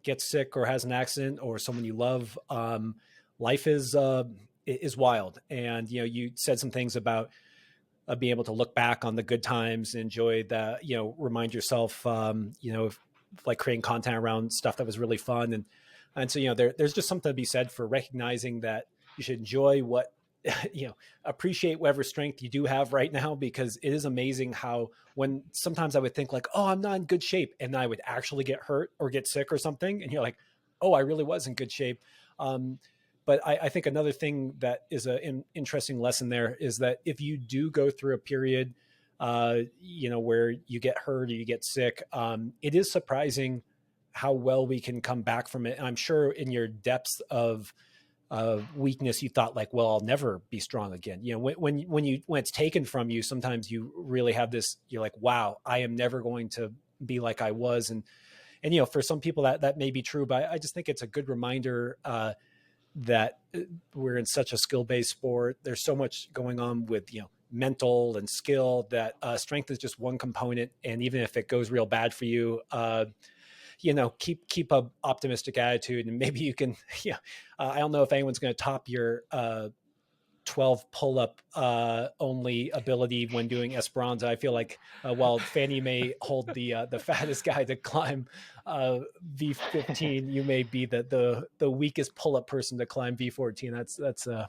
gets sick or has an accident, or someone you love. Life is wild, and you said some things about being able to look back on the good times, enjoy that, remind yourself, like creating content around stuff that was really fun. And so, there's just something to be said for recognizing that you should enjoy what, appreciate whatever strength you do have right now, because it is amazing how when sometimes I would think like, oh, I'm not in good shape. And I would actually get hurt or get sick or something. And you're like, oh, I really was in good shape. But I think another thing that is an interesting lesson there is that if you do go through a period, where you get hurt or you get sick, it is surprising how well we can come back from it. And I'm sure in your depths of weakness, you thought like, well, I'll never be strong again. When it's taken from you, sometimes you really have this. You're like, wow, I am never going to be like I was. And for some people that may be true, but I just think it's a good reminder. That we're in such a skill-based sport. There's so much going on with mental and skill, that strength is just one component. And even if it goes real bad for you, keep a optimistic attitude, and maybe you can. I don't know if anyone's going to top your 12 pull-up only ability when doing Esperanza. I feel like while Fanny may hold the fattest guy to climb V15, you may be the weakest pull-up person to climb V14. That's a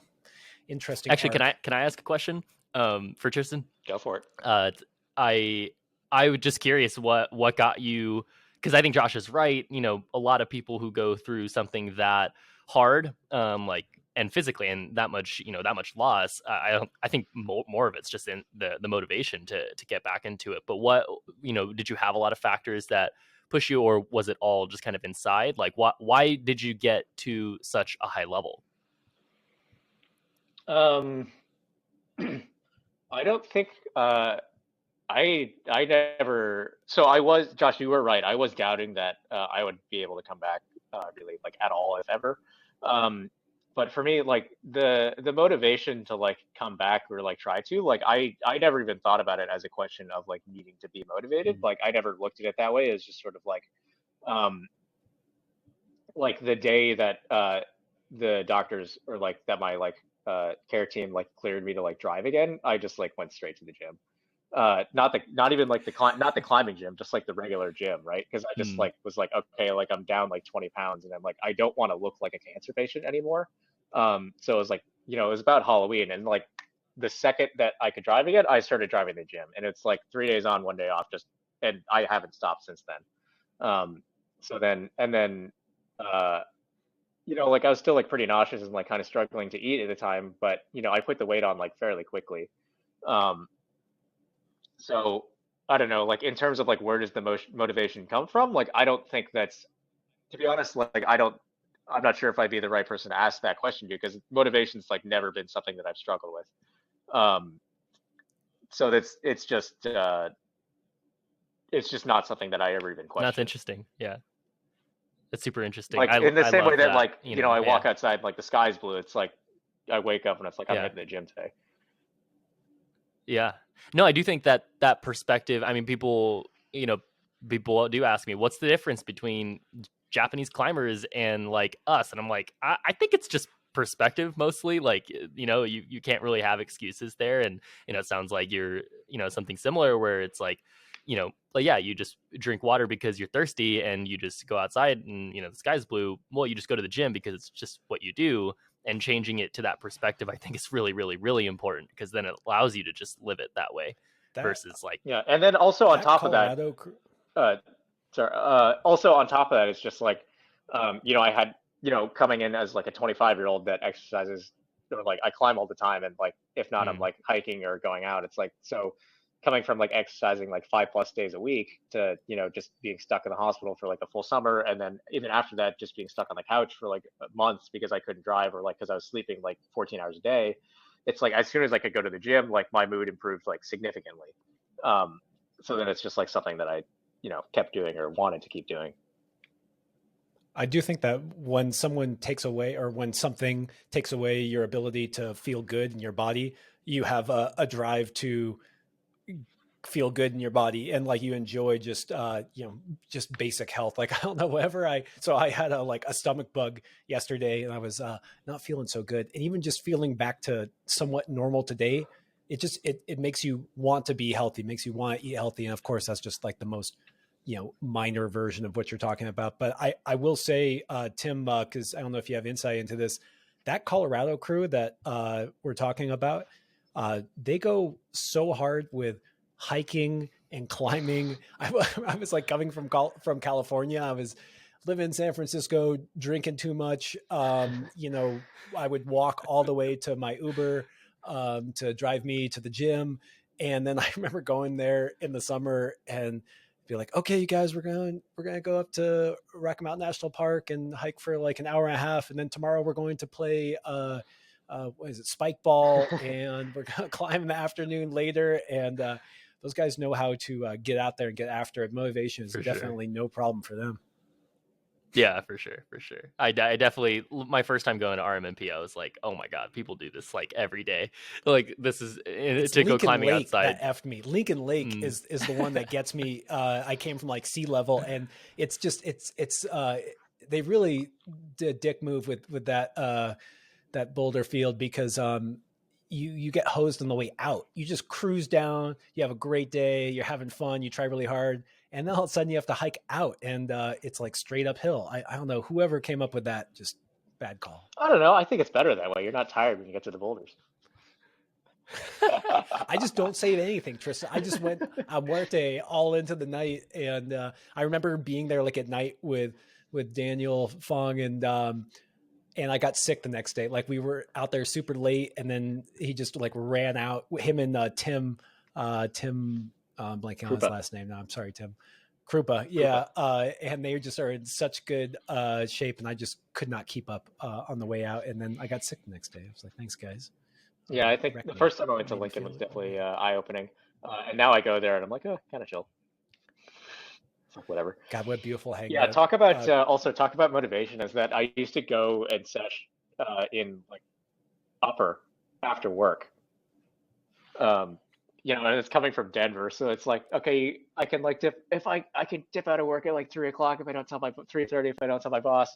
interesting Actually, arc. can I ask a question for Tristan? Go for it. uh I was just curious what got you, because I think Josh is right. A lot of people who go through something that hard, like, and physically, and that much loss, I think more of it's just in the motivation to get back into it. But what, did you have a lot of factors that push you, or was it all just kind of inside? Like, why did you get to such a high level? Um, I don't think I never. So I was, Josh, you were right. I was doubting that I would be able to come back really like at all, if ever. Um, but for me, like the motivation to like come back or like try to, like I never even thought about it as a question of like needing to be motivated. Like I never looked at it that way. It's just sort of um like the day that the doctors, or like that my like care team like cleared me to like drive again, I just like went straight to the gym. Not even like not the climbing gym, just like the regular gym, right? Because I just Mm, like was like, okay, like I'm down like 20 pounds, and I'm like, I don't want to look like a cancer patient anymore. So it was like, it was about Halloween, and like the second that I could drive again, I started driving the gym, and it's like 3 days on, 1 day off, just, and I haven't stopped since then. So then, and then, uh, like I was still like pretty nauseous and like kind of struggling to eat at the time, but I put the weight on like fairly quickly. Um, so I don't know, like in terms of like where does the motivation come from? Like I don't think that's, to be honest, like I don't. I'm not sure if I'd be the right person to ask that question to, because motivation's like never been something that I've struggled with. So it's just not something that I ever even questioned. That's interesting. Yeah. That's super interesting. Like in the same way that like, I walk yeah. outside, like the sky's blue. It's like, I wake up and it's like, I'm hitting the gym today. Yeah. No, I do think that perspective, I mean, people do ask me, what's the difference between Japanese climbers and like us? And I'm like, I think it's just perspective mostly. Like, you can't really have excuses there. And, it sounds like you're, something similar where it's like, like, yeah, you just drink water because you're thirsty and you just go outside and, the sky's blue. Well, you just go to the gym because it's just what you do. And changing it to that perspective, I think is really, really, really important, because then it allows you to just live it that way versus like. Yeah. And then also on top of that, also on top of that, it's just like, I had, coming in as like a 25-year-old that exercises, or like I climb all the time. And like, if not, I'm like hiking or going out. It's like, so coming from like exercising like 5+ days a week to, just being stuck in the hospital for like a full summer. And then even after that, just being stuck on the couch for like months because I couldn't drive, or like, cause I was sleeping like 14 hours a day. It's like, as soon as I could go to the gym, like my mood improved like significantly. So then it's just like something that I, kept doing or wanted to keep doing. I do think that when someone takes away, or when something takes away your ability to feel good in your body, you have a drive to feel good in your body, and like you enjoy just just basic health. Like, I don't know, so I had a stomach bug yesterday, and I was not feeling so good, and even just feeling back to somewhat normal today, it makes you want to be healthy, makes you want to eat healthy. And of course, that's just like the most minor version of what you're talking about. But I will say, Tim, because I don't know if you have insight into this, that Colorado crew that we're talking about, they go so hard with hiking and climbing. I was like coming from California. I was living in San Francisco, drinking too much. I would walk all the way to my Uber to drive me to the gym. And then I remember going there in the summer and be like, okay, you guys, we're going to go up to Rocky Mountain National Park and hike for like an hour and a half. And then tomorrow we're going to play, what is it, spike ball, and we're going to climb in the afternoon later. And those guys know how to get out there and get after it. Motivation is definitely no problem for them. Yeah, for sure. I definitely, my first time going to RMMP, I was like, oh my God, people do this like every day. Like, this is to go climbing Lake outside. That effed me. Lincoln Lake is the one that gets me. I came from like sea level, and it's just they really did a dick move with that boulder field, because you get hosed on the way out. You just cruise down, you have a great day, you're having fun, you try really hard, and then all of a sudden you have to hike out, and it's like straight uphill. I don't know, whoever came up with that, just bad call. I don't know. I think it's better that way. You're not tired when you get to the boulders. I just don't say anything, Tristan. I just went a muerte all into the night, and I remember being there like at night with Daniel Fong, and I got sick the next day. Like, we were out there super late, and then he just like ran out. Him and Tim, blanking on his last name now. I'm sorry, Tim. Krupa. Yeah. And they just are in such good shape, and I just could not keep up on the way out. And then I got sick the next day. I was like, thanks, guys. Yeah, I think the first time I went to Lincoln was definitely eye-opening. And now I go there and I'm like, oh, kind of chill. Whatever. God, what beautiful hangout. Yeah, talk about motivation, is that I used to go and sesh in like upper after work. And it's coming from Denver, so it's like, okay, I can like dip if I can dip out of work at like 3:00 if I don't tell my 3:30 if I don't tell my boss.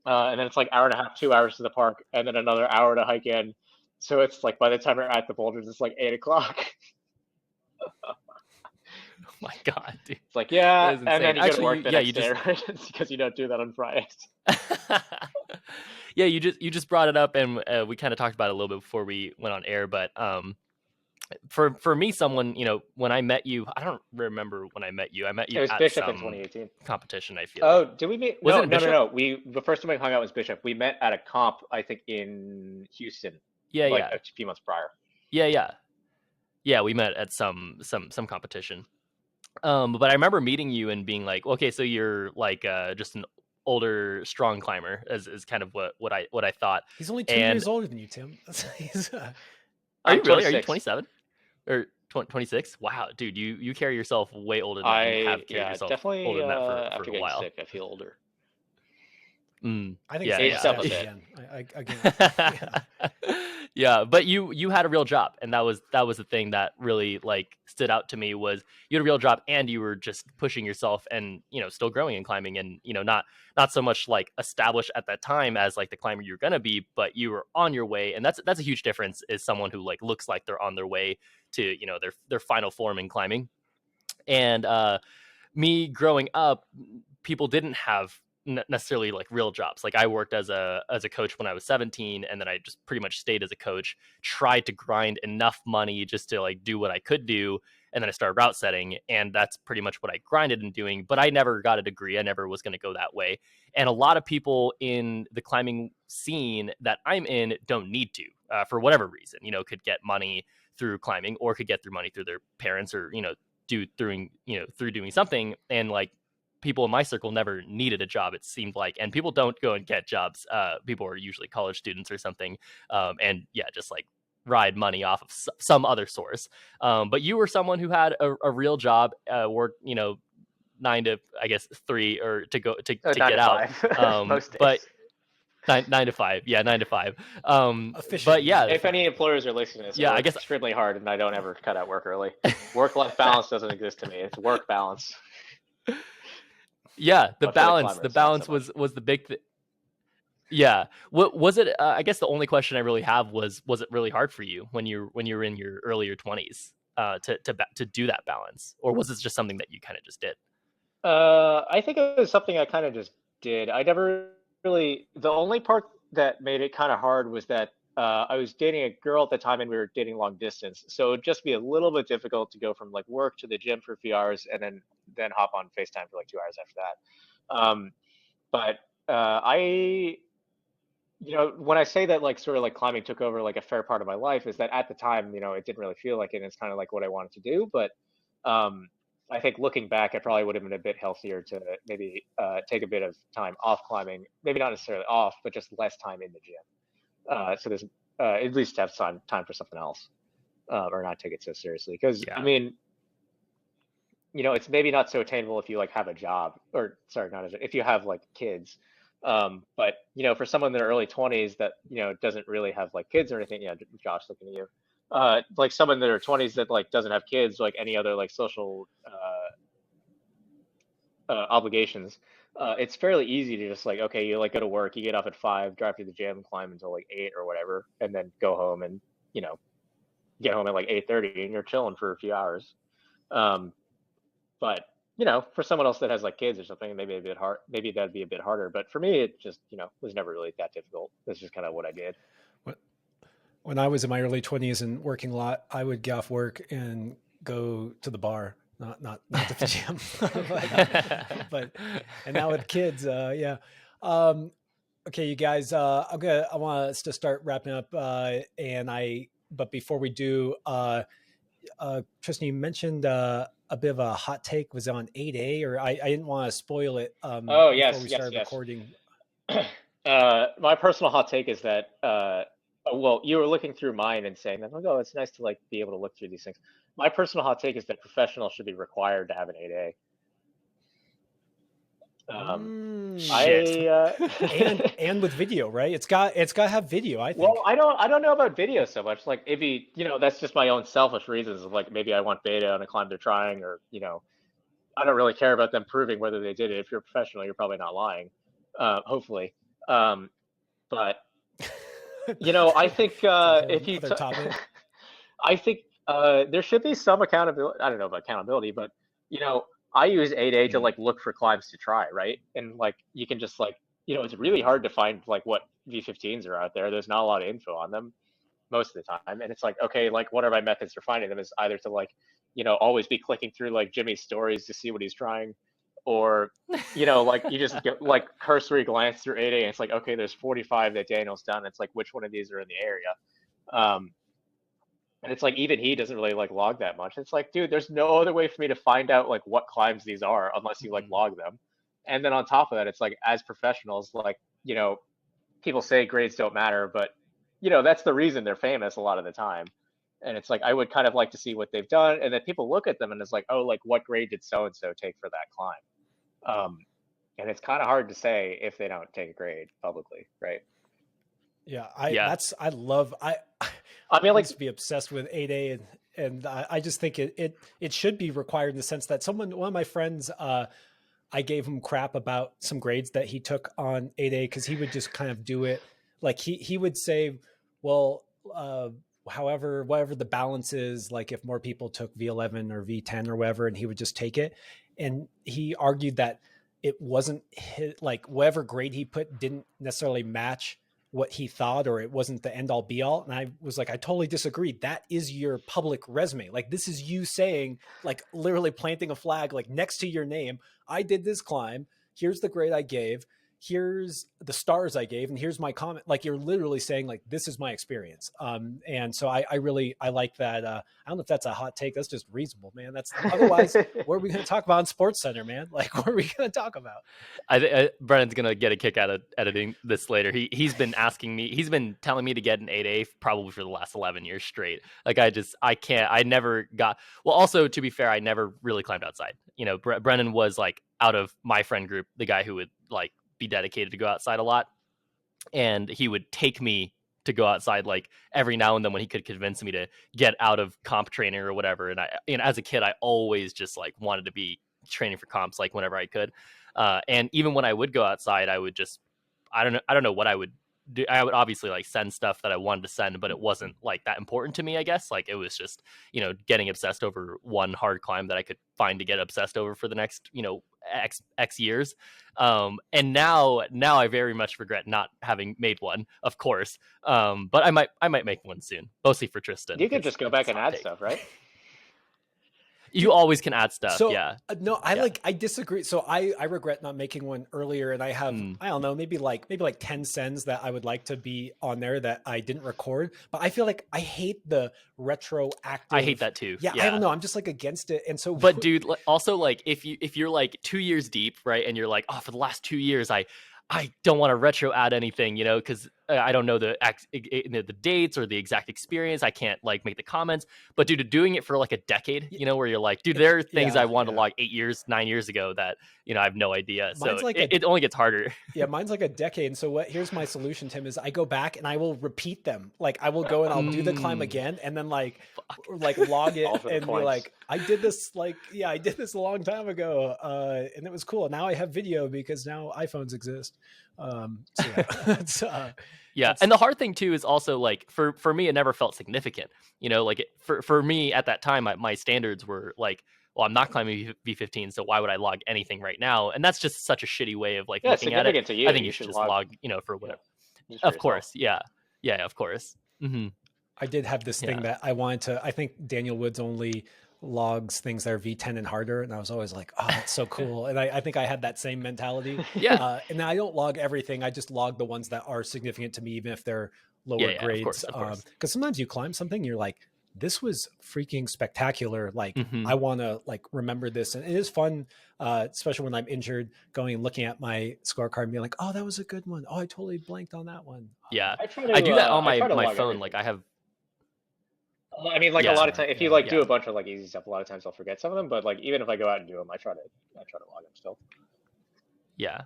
And then it's like hour and a half, 2 hours to the park, and then another hour to hike in. So it's like by the time we're at the boulders, it's like 8:00. Oh my God, dude. It's like, yeah, and then you go to work the next day, right? It's because you don't do that on Fridays. Yeah, you just brought it up, and we kind of talked about it a little bit before we went on air. But for me, someone, when I met you, I don't remember when I met you. I met you at Bishop in 2018 competition. I feel. Oh, did we meet? Was no, it no, no, no. The first time we hung out was Bishop. We met at a comp, I think, in Houston. Yeah, like a few months prior. Yeah. We met at some competition. But I remember meeting you and being like, okay, so you're like just an older strong climber is kind of what I thought. He's only 2 And years older than you, Tim. are you really? 26. Are you 27 or 26? Wow, dude, you carry yourself way older than that, and have carried yourself Definitely older than that for after a getting while. sick, I feel older. I think Yeah, it's Aged up a mustache bit. again. Yeah. Yeah, but you had a real job, and that was the thing that really like stood out to me was you had a real job, and you were just pushing yourself, and still growing and climbing, and not so much like established at that time as like the climber you're gonna be, but you were on your way, and that's a huge difference. Is someone who like looks like they're on their way to their final form in climbing. And me growing up, people didn't have necessarily like real jobs. Like I worked as a coach when I was 17, and then I just pretty much stayed as a coach, tried to grind enough money just to like do what I could do, and then I started route setting, and that's pretty much what I grinded and doing. But I never got a degree. I never was going to go that way. And a lot of people in the climbing scene that I'm in don't need to, for whatever reason, could get money through climbing, or could get through money through their parents, or through doing something. And like people in my circle never needed a job, it seemed like, and people don't go and get jobs. People are usually college students or something, and yeah, just like ride money off of some other source. But you were someone who had a real job, worked 9 to I guess 3, or to go to 9 get to out. 5. Most days. But 9 to 5, yeah, 9 to 5. Officially, but yeah, if any employers are listening to this, yeah, I I work guess extremely hard, and I don't ever cut out work early. Work-life balance doesn't exist to me. It's work balance. yeah, the But for balance climbers, not so much. was the big thing. Yeah. What was it? I guess the only question I really have was it really hard for you when you were in your earlier 20s, to do that balance, or was it just something that you kind of just did? I think it was something I kind of just did. I never really. The only part that made it kind of hard was that I was dating a girl at the time, and we were dating long distance, so it'd just be a little bit difficult to go from like work to the gym for a few hours, and then hop on FaceTime for like 2 hours after that. But when I say that like sort of like climbing took over like a fair part of my life, is that at the time, it didn't really feel like it. And it's kind of like what I wanted to do. But I think looking back, it probably would have been a bit healthier to maybe take a bit of time off climbing, maybe not necessarily off, but just less time in the gym. So there's at least have time for something else, or not take it so seriously. Because Yeah. I mean, it's maybe not so attainable if you like have a job, or sorry, not if you have like kids. But for someone in their early 20s that doesn't really have like kids or anything, yeah, Josh, looking at you, like someone in their 20s that like doesn't have kids, like any other like social obligations, it's fairly easy to just like, okay, you like go to work, you get off at 5, drive to the gym, climb until like 8 or whatever, and then go home and get home at like 8:30, and you're chilling for a few hours. But for someone else that has like kids or something, maybe a bit hard. Maybe that'd be a bit harder. But for me, it just was never really that difficult. It's just kind of what I did. When I was in my early 20s and working a lot, I would get off work and go to the bar, not to the gym. but and now with kids, yeah. Okay, you guys, I want us to start wrapping up, but before we do, Tristan, you mentioned a bit of a hot take. Was on 8A, or I didn't want to spoil it. Oh, yes, before we yes, started yes. recording. My personal hot take is that, well, you were looking through mine and saying that, oh, it's nice to like be able to look through these things. My personal hot take is that professionals should be required to have an 8A. And with video, right? It's got to have video, I think. Well, I don't know about video so much. Like maybe, that's just my own selfish reasons of like, maybe I want beta on a climb they're trying, or, I don't really care about them proving whether they did it. If you're a professional, you're probably not lying. Hopefully. But I think if you I think there should be some accountability. I don't know about accountability, but I use 8A to like look for climbs to try, right? And like you can just like, it's really hard to find like what V15s are out there. There's not a lot of info on them most of the time, and it's like, okay, like what are my methods for finding them? Is either to like always be clicking through like Jimmy's stories to see what he's trying, or like you just get like cursory glance through 8A, and it's like, okay, there's 45 that Daniel's done. It's like, which one of these are in the area? And it's like, even he doesn't really like log that much. It's like, dude, there's no other way for me to find out like what climbs these are unless you like log them. And then on top of that, it's like, as professionals, like, people say grades don't matter, but that's the reason they're famous a lot of the time. And it's like, I would kind of like to see what they've done, and then people look at them and it's like, oh, like, what grade did so and so take for that climb? And it's kind of hard to say if they don't take a grade publicly, right? Yeah, I mean, like, used to be obsessed with 8A, and I just think it should be required in the sense that one of my friends, I gave him crap about some grades that he took on 8A because he would just kind of do it like he would say, well, whatever the balance is, like if more people took V11 or V10 or whatever, and he would just take it. And he argued that it wasn't like whatever grade he put didn't necessarily match what he thought, or it wasn't the end all be all. And I was like, I totally disagree. That is your public resume. Like, this is you saying, like, literally planting a flag, like, next to your name. I did this climb. Here's the grade I gave. Here's the stars I gave. And here's my comment. Like, you're literally saying, like, this is my experience. And so I like that. I don't know if that's a hot take. That's just reasonable, man. That's otherwise, what are we going to talk about in Sports Center, man? Like, what are we going to talk about? Brennan's going to get a kick out of editing this later. He's been telling me to get an 8A probably for the last 11 years straight. Like, I never got, well, also to be fair, I never really climbed outside. Brennan was like, out of my friend group, the guy who would like be dedicated to go outside a lot, and he would take me to go outside like every now and then when he could convince me to get out of comp training or whatever. And as a kid, I always just like wanted to be training for comps like whenever I could. And even when I would go outside, I would just, I don't know what I would do. I would obviously like send stuff that I wanted to send, but it wasn't like that important to me, I guess. Like, it was just, getting obsessed over one hard climb that I could find to get obsessed over for the next, X years. And now I very much regret not having made one, of course. But I might make one soon, mostly for Tristan. You could just go back and add stuff, right? You always can add stuff. So, yeah. No, I disagree. So I regret not making one earlier, and I have, I don't know, maybe like 10 sends that I would like to be on there that I didn't record, but I feel like I hate the retroactive. I hate that too. Yeah. I don't know. I'm just like against it. And so, but dude, also like if you're like 2 years deep, right? And you're like, oh, for the last 2 years, I don't want to retro add anything, because I don't know the dates or the exact experience. I can't like make the comments. But dude, doing it for like a decade, where you're like, dude, there are things I wanted to log 9 years ago that, I have no idea. Mine's so like it only gets harder. Yeah, mine's like a decade. And so here's my solution, Tim, is I go back and I will repeat them. Like, I will go and I'll do the climb again, and then like log it and be like, I did this a long time ago, and it was cool. Now I have video because now iPhones exist. Yeah, and the hard thing too is also like for me, it never felt significant. Like for me at that time, my standards were like, well, I'm not climbing V15, so why would I log anything right now? And that's just such a shitty way of like looking at it. To you. I think you should just log, for whatever. Yeah, of course, yeah, of course. Mm-hmm. I did have this thing that I wanted to. I think Daniel Woods only logs things that are V10 and harder, and I was always like, oh, that's so cool. And I think I had that same mentality. Yeah. And I don't log everything. I just log the ones that are significant to me, even if they're lower grades. Of course. Because sometimes you climb something, you're like, this was freaking spectacular. Like, I want to like remember this. And it is fun, especially when I'm injured, going and looking at my scorecard and being like, oh, that was a good one. Oh, I totally blanked on that one. Yeah. I do that on my phone. Everything. Like I have, I mean, like a lot of times, if you do a bunch of like easy stuff, a lot of times I'll forget some of them. But like, even if I go out and do them, I try to log them still. Yeah.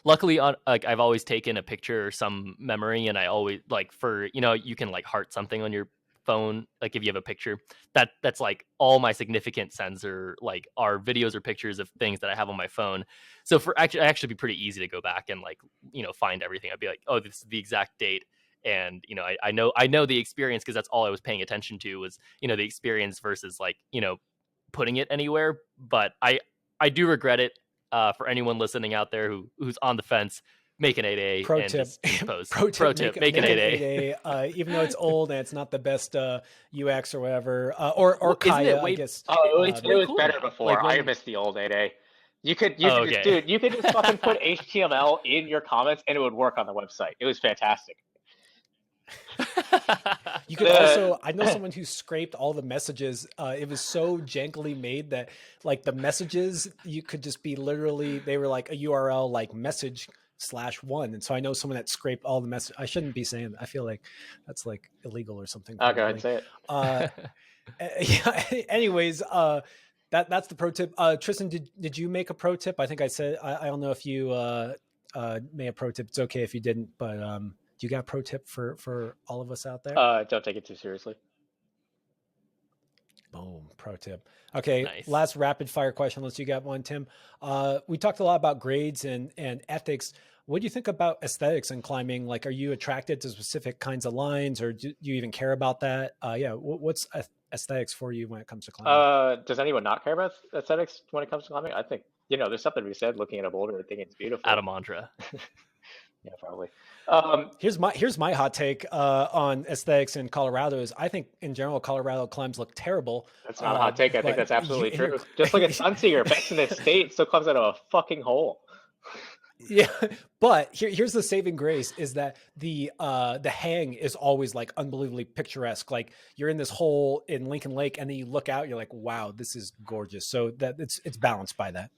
Luckily, I've always taken a picture or some memory, and I always like you can like heart something on your phone. Like if you have a picture, that's like all my significant sends are videos or pictures of things that I have on my phone. So for actually be pretty easy to go back and like find everything. I'd be like, oh, this is the exact date. And I know the experience because that's all I was paying attention to was the experience versus like putting it anywhere. But I do regret it for anyone listening out there who's on the fence. Make an 8A. Pro and tip. Just post. Pro tip. Make an 8A. Even though it's old and it's not the best UX or whatever. Or Kaya, I guess. Oh, it was better before. I missed the old 8A. You could just fucking put HTML in your comments and it would work on the website. It was fantastic. You could also, I know someone who scraped all the messages. It was so jankily made that like the messages, you could just be literally, they were like a URL like message/1. And so I know someone that scraped all the message. I shouldn't be saying that. I feel like that's like illegal or something. I'll go ahead and say it. Yeah. Anyways, that's the pro tip. Tristan, did you make a pro tip? I think I said, I don't know if you made a pro tip. It's okay if you didn't, but do you got a pro tip for all of us out there? Don't take it too seriously. Boom, pro tip. Okay, Nice. Last rapid fire question, unless you got one, Tim. We talked a lot about grades and ethics. What do you think about aesthetics in climbing? Like, are you attracted to specific kinds of lines, or do you even care about that? What's aesthetics for you when it comes to climbing? Does anyone not care about aesthetics when it comes to climbing? I think, there's something to be said looking at a boulder and thinking it's beautiful. Adam Andra. Yeah, probably. Here's my hot take on aesthetics in Colorado is I think in general Colorado climbs look terrible. That's not a hot take. I think that's absolutely true. Just look at Sunseeker, best in the state, still comes out of a fucking hole. Yeah, but here's the saving grace is that the hang is always like unbelievably picturesque. Like you're in this hole in Lincoln Lake, and then you look out, you're like, wow, this is gorgeous. So that it's balanced by that.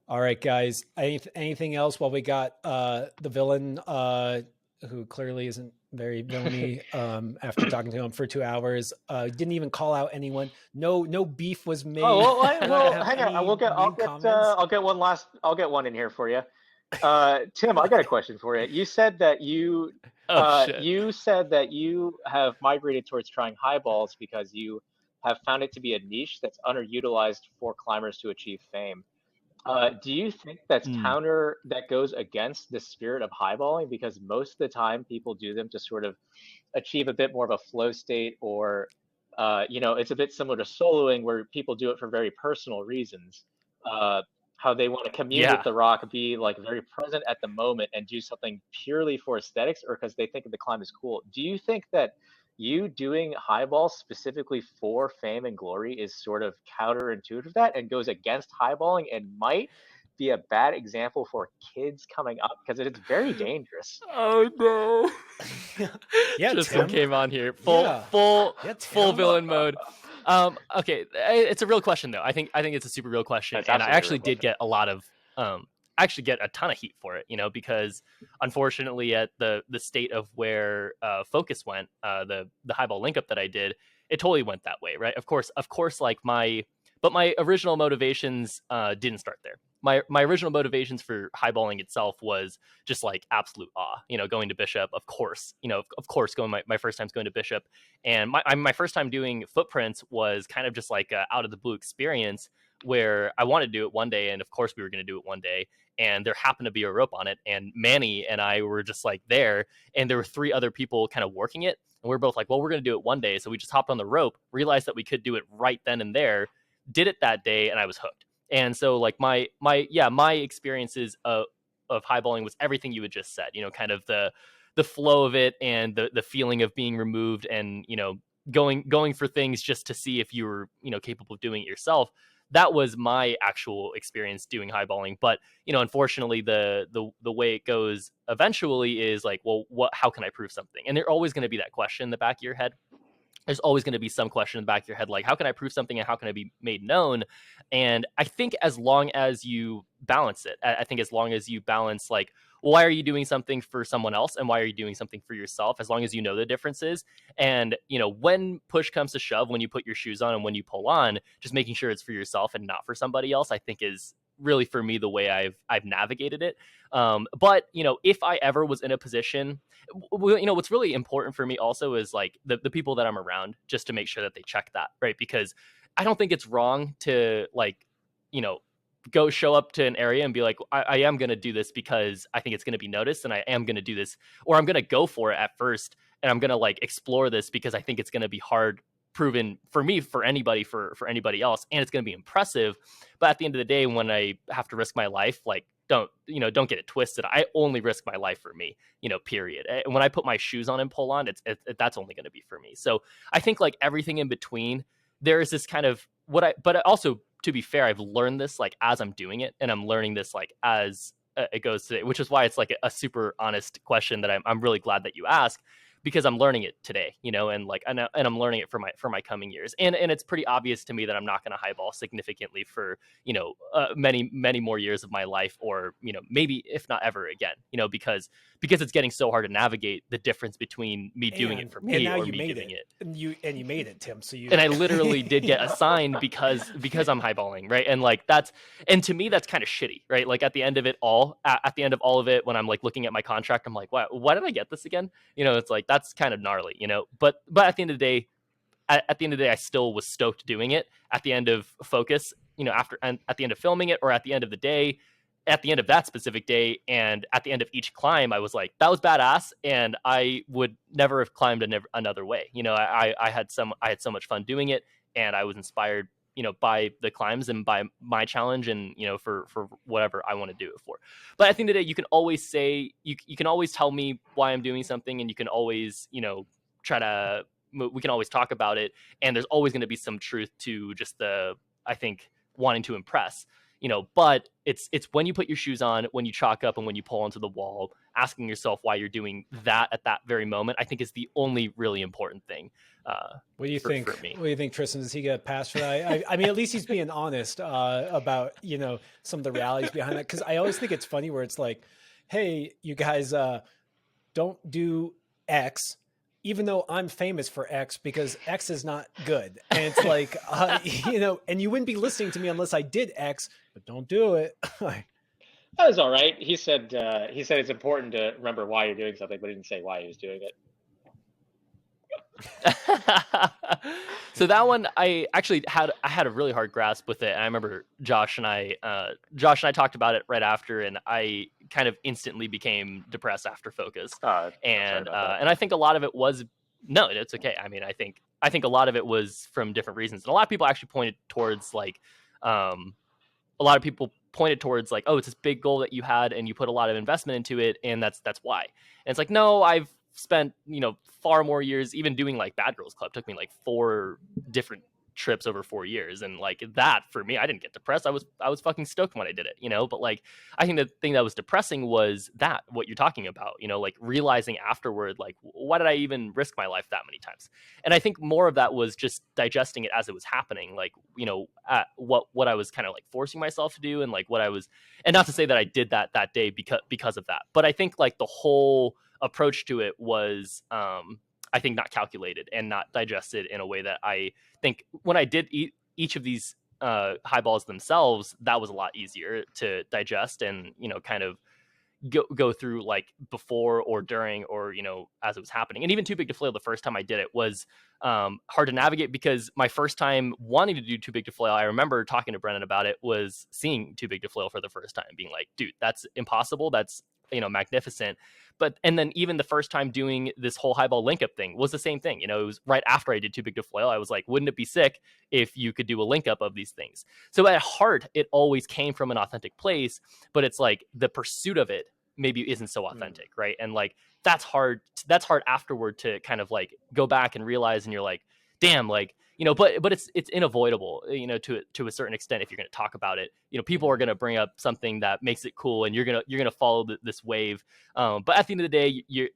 All right, guys. Anything else while we got the villain who clearly isn't very villainy after talking to him for 2 hours. Didn't even call out anyone. No beef was made. Oh, well hang on. I'll get one in here for you. Tim, I got a question for you. You said that you have migrated towards trying high balls because you have found it to be a niche that's underutilized for climbers to achieve fame. Do you think that goes against the spirit of highballing? Because most of the time people do them to sort of achieve a bit more of a flow state, or, it's a bit similar to soloing where people do it for very personal reasons. How they want to commune with the rock, be like very present at the moment and do something purely for aesthetics, or because they think the climb is cool. Do you think that you doing highball specifically for fame and glory is sort of counterintuitive to that and goes against highballing and might be a bad example for kids coming up because it's very dangerous? Oh no! Yeah, Tristan came on here full villain mode. Okay, it's a real question though. I think it's a super real question, and I actually did get a lot of get a ton of heat for it, because unfortunately at the state of where focus went, the highball link up that I did, it totally went that way, right? Of course, like my original motivations didn't start there. My original motivations for highballing itself was just like absolute awe, going to Bishop, of course, going my first time's going to Bishop, and my first time doing footprints was kind of just like a out of the blue experience where I wanted to do it one day, and of course we were going to do it one day, and there happened to be a rope on it, and Manny and I were just like there, and there were 3 other people kind of working it, and we are both like, well, we're going to do it one day, so we just hopped on the rope, realized that we could do it right then and there, did it that day, and I was hooked. And so like my experiences of highballing was everything you had just said, kind of the flow of it and the feeling of being removed and, going for things just to see if you were, capable of doing it yourself. That was my actual experience doing highballing. But, unfortunately, the way it goes eventually is like, well, how can I prove something? And there's always going to be that question in the back of your head. There's always going to be some question in the back of your head, like, how can I prove something and how can I be made known? And I think as long as you balance it, I think as long as you balance, like, why are you doing something for someone else and why are you doing something for yourself, as long as you know the differences. And, when push comes to shove, when you put your shoes on and when you pull on, just making sure it's for yourself and not for somebody else, I think is really, for me, the way I've navigated it. But, if I ever was in a position, what's really important for me also is like the people that I'm around, just to make sure that they check that, right? Because I don't think it's wrong to like, go show up to an area and be like, I am going to do this because I think it's going to be noticed and I am going to do this, or I'm going to go for it at first and I'm going to like explore this because I think it's going to be hard proven for me, for anybody, for anybody else, and it's going to be impressive. But at the end of the day, when I have to risk my life, like don't get it twisted. I only risk my life for me, period. And when I put my shoes on and pull on, that's only going to be for me. So I think like everything in between, there is this kind of but also, to be fair, I've learned this like as I'm doing it, and I'm learning this like as it goes today, which is why it's like a super honest question that I'm really glad that you ask, because I'm learning it today, and like and I'm learning it for my coming years, and it's pretty obvious to me that I'm not going to highball significantly for many more years of my life, or maybe if not ever again, because it's getting so hard to navigate the difference between me doing it for me or me doing it. And you made it, Tim. So and I literally did get assigned because I'm highballing, right? And like and to me that's kind of shitty, right? Like at the end of it all, at the end of all of it, when I'm like looking at my contract, I'm like, why did I get this again? It's like that's kind of gnarly, But at the end of the day, I still was stoked doing it. At the end of focus, after and at the end of filming it, or at the end of the day, at the end of that specific day, and at the end of each climb, I was like, that was badass, and I would never have climbed another way. I had so much fun doing it, and I was inspired, by the climbs and by my challenge, and for whatever I want to do it for. But at the end of the day, you can always say, you can always tell me why I'm doing something, and you can always try to, we can always talk about it, and there's always going to be some truth to just I think, wanting to impress. But it's when you put your shoes on, when you chalk up, and when you pull onto the wall, asking yourself why you're doing that at that very moment, I think is the only really important thing. What do you think? What do you think, Tristan? Does he get a pass for that? I mean, at least he's being honest about some of the realities behind that. Because I always think it's funny where it's like, hey, you guys don't do X, even though I'm famous for X, because X is not good. And it's like, and you wouldn't be listening to me unless I did X, but don't do it. That was all right. He said it's important to remember why you're doing something, but he didn't say why he was doing it. So that one, I actually had a really hard grasp with it. And I remember Josh and I talked about it right after, and I kind of instantly became depressed after focus. And I think a lot of it was, no, it's okay. I mean, I think a lot of it was from different reasons. And a lot of people actually pointed towards like, oh, it's this big goal that you had and you put a lot of investment into it, and that's why. And it's like, no, I've spent far more years. Even doing like Bad Girls Club took me like 4 different trips over 4 years, and like that, for me, I didn't get depressed. I was fucking stoked when I did it, but like I think the thing that was depressing was that what you're talking about, like realizing afterward, like, why did I even risk my life that many times? And I think more of that was just digesting it as it was happening, like what I was kind of like forcing myself to do, and like what I was, and not to say that I did that day because of that, but I think like the whole approach to it was I think not calculated and not digested in a way that I think when I did each of these highballs themselves, that was a lot easier to digest and kind of go through, like before or during or as it was happening. And even Too Big to Flail, the first time I did it was hard to navigate, because my first time wanting to do Too Big to Flail, I remember talking to Brennan about it, was seeing Too Big to Flail for the first time, being like, dude, that's impossible, that's magnificent. And then even the first time doing this whole highball link up thing was the same thing. It was right after I did Too Big to Flail. I was like, wouldn't it be sick if you could do a link up of these things? So at heart, it always came from an authentic place, but it's like the pursuit of it maybe isn't so authentic, right? And like that's hard afterward to kind of like go back and realize, and you're like, damn, like but it's unavoidable, to a certain extent. If you're going to talk about it, people are going to bring up something that makes it cool, and you're going to follow this wave. But at the end of the day,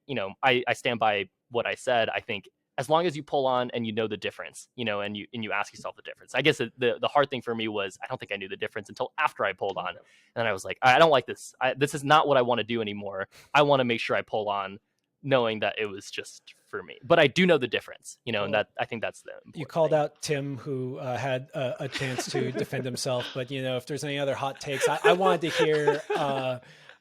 I stand by what I said. I think as long as you pull on and the difference, and you ask yourself the difference. I guess the hard thing for me was I don't think I knew the difference until after I pulled on, and I was like, I don't like this. This is not what I want to do anymore. I want to make sure I pull on, knowing that it was just for me, but I do know the difference, and that I think that's the important you called thing. out Tim, who had a chance to defend himself, but if there's any other hot takes, I wanted to hear.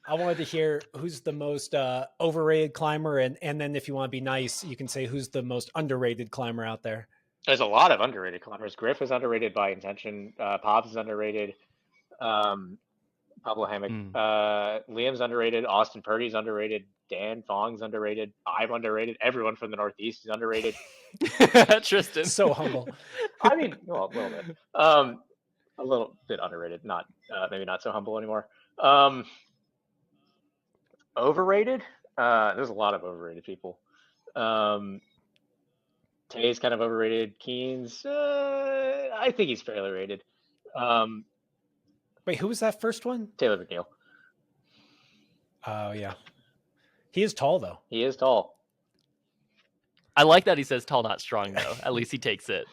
I wanted to hear who's the most overrated climber, and then if you want to be nice, you can say who's the most underrated climber out there. There's a lot of underrated climbers. Griff is underrated by intention. Pops is underrated. Pablo Hammock. Liam's underrated. Austin Purdy's underrated. Dan Fong's underrated. I'm underrated. Everyone from the Northeast is underrated. Tristan. So humble. I mean, well, a little bit. A little bit underrated. Not maybe not so humble anymore. Overrated? There's a lot of overrated people. Tay's kind of overrated. Keen's, I think he's fairly rated. Wait, who was that first one? Taylor McNeil. Oh yeah, he is tall though. He is tall. I like that he says tall, not strong, though. At least he takes it.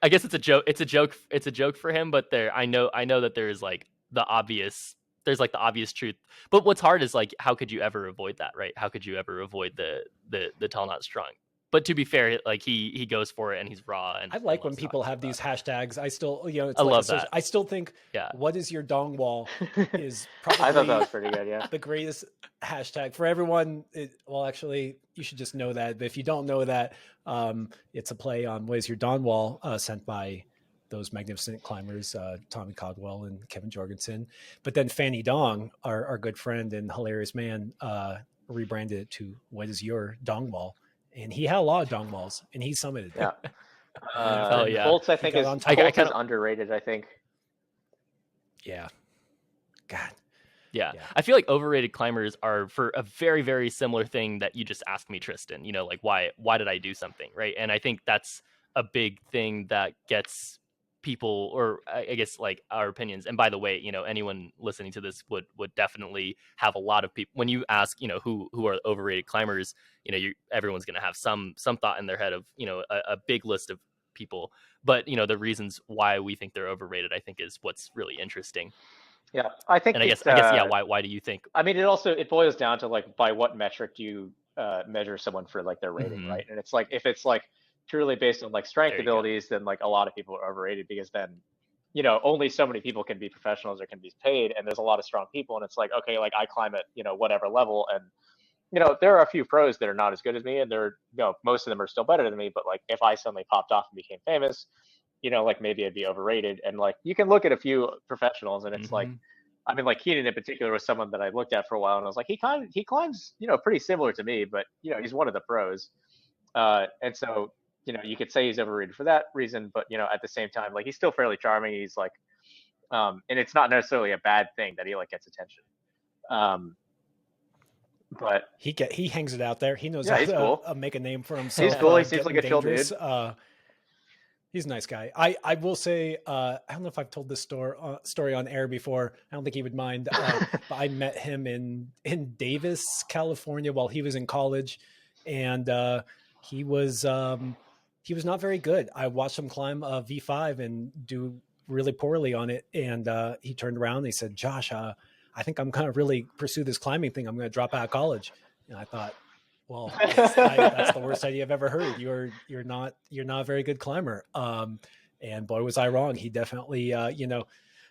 I guess it's a joke. It's a joke. It's a joke for him. But I know that there's like the obvious. There's like the obvious truth. But what's hard is like, how could you ever avoid that, right? How could you ever avoid the tall, not strong? But to be fair, like he goes for it and he's raw. And I like when people have these hashtags. I still, it's I like love that. I still think, yeah. What is your dong wall is probably I thought that was pretty good. Yeah. the greatest hashtag for everyone. Well, actually, you should just know that. But if you don't know that, it's a play on what is your dong wall, sent by those magnificent climbers, Tommy Caldwell and Kevin Jorgensen. But then Fanny Dong, our good friend and hilarious man, rebranded it to what is your dong wall. And he had a lot of dong walls, and he summited. Yeah. Yeah. Bolts, I think, is underrated. I think. Yeah. God. Yeah. I feel like overrated climbers are for a very, very similar thing that you just asked me, Tristan. Like why did I do something, right? And I think that's a big thing that gets people, or I guess like our opinions. And by the way, anyone listening to this would definitely have a lot of people when you ask, who are overrated climbers, everyone's going to have some thought in their head of, a big list of people, but the reasons why we think they're overrated, I think is what's really interesting. Yeah. I think, and I guess, yeah. Why do you think? I mean, it boils down to like, by what metric do you measure someone for like their rating, right? And it's like, if it's like purely based on like strength abilities, then like a lot of people are overrated, because then, only so many people can be professionals or can be paid, and there's a lot of strong people, and it's like, okay, like I climb at, whatever level, and there are a few pros that are not as good as me, and they're, most of them are still better than me, but like if I suddenly popped off and became famous, like maybe I'd be overrated. And like you can look at a few professionals, and it's like, I mean, like Keenan in particular was someone that I looked at for a while, and I was like, he climbs, pretty similar to me, but he's one of the pros, and so you could say he's overrated for that reason, but at the same time, like he's still fairly charming. He's like, and it's not necessarily a bad thing that he like gets attention. But he hangs it out there. He knows how to make a name for himself. He's cool. He seems like a chill dude. He's a nice guy. I will say, I don't know if I've told this story on air before. I don't think he would mind. But I met him in Davis, California, while he was in college, and he was not very good. I watched him climb a V5 and do really poorly on it. And he turned around and he said, "Josh, I think I'm going to really pursue this climbing thing. I'm going to drop out of college." And I thought, well, that's the worst idea I've ever heard. You're not a very good climber. And boy, was I wrong. He definitely,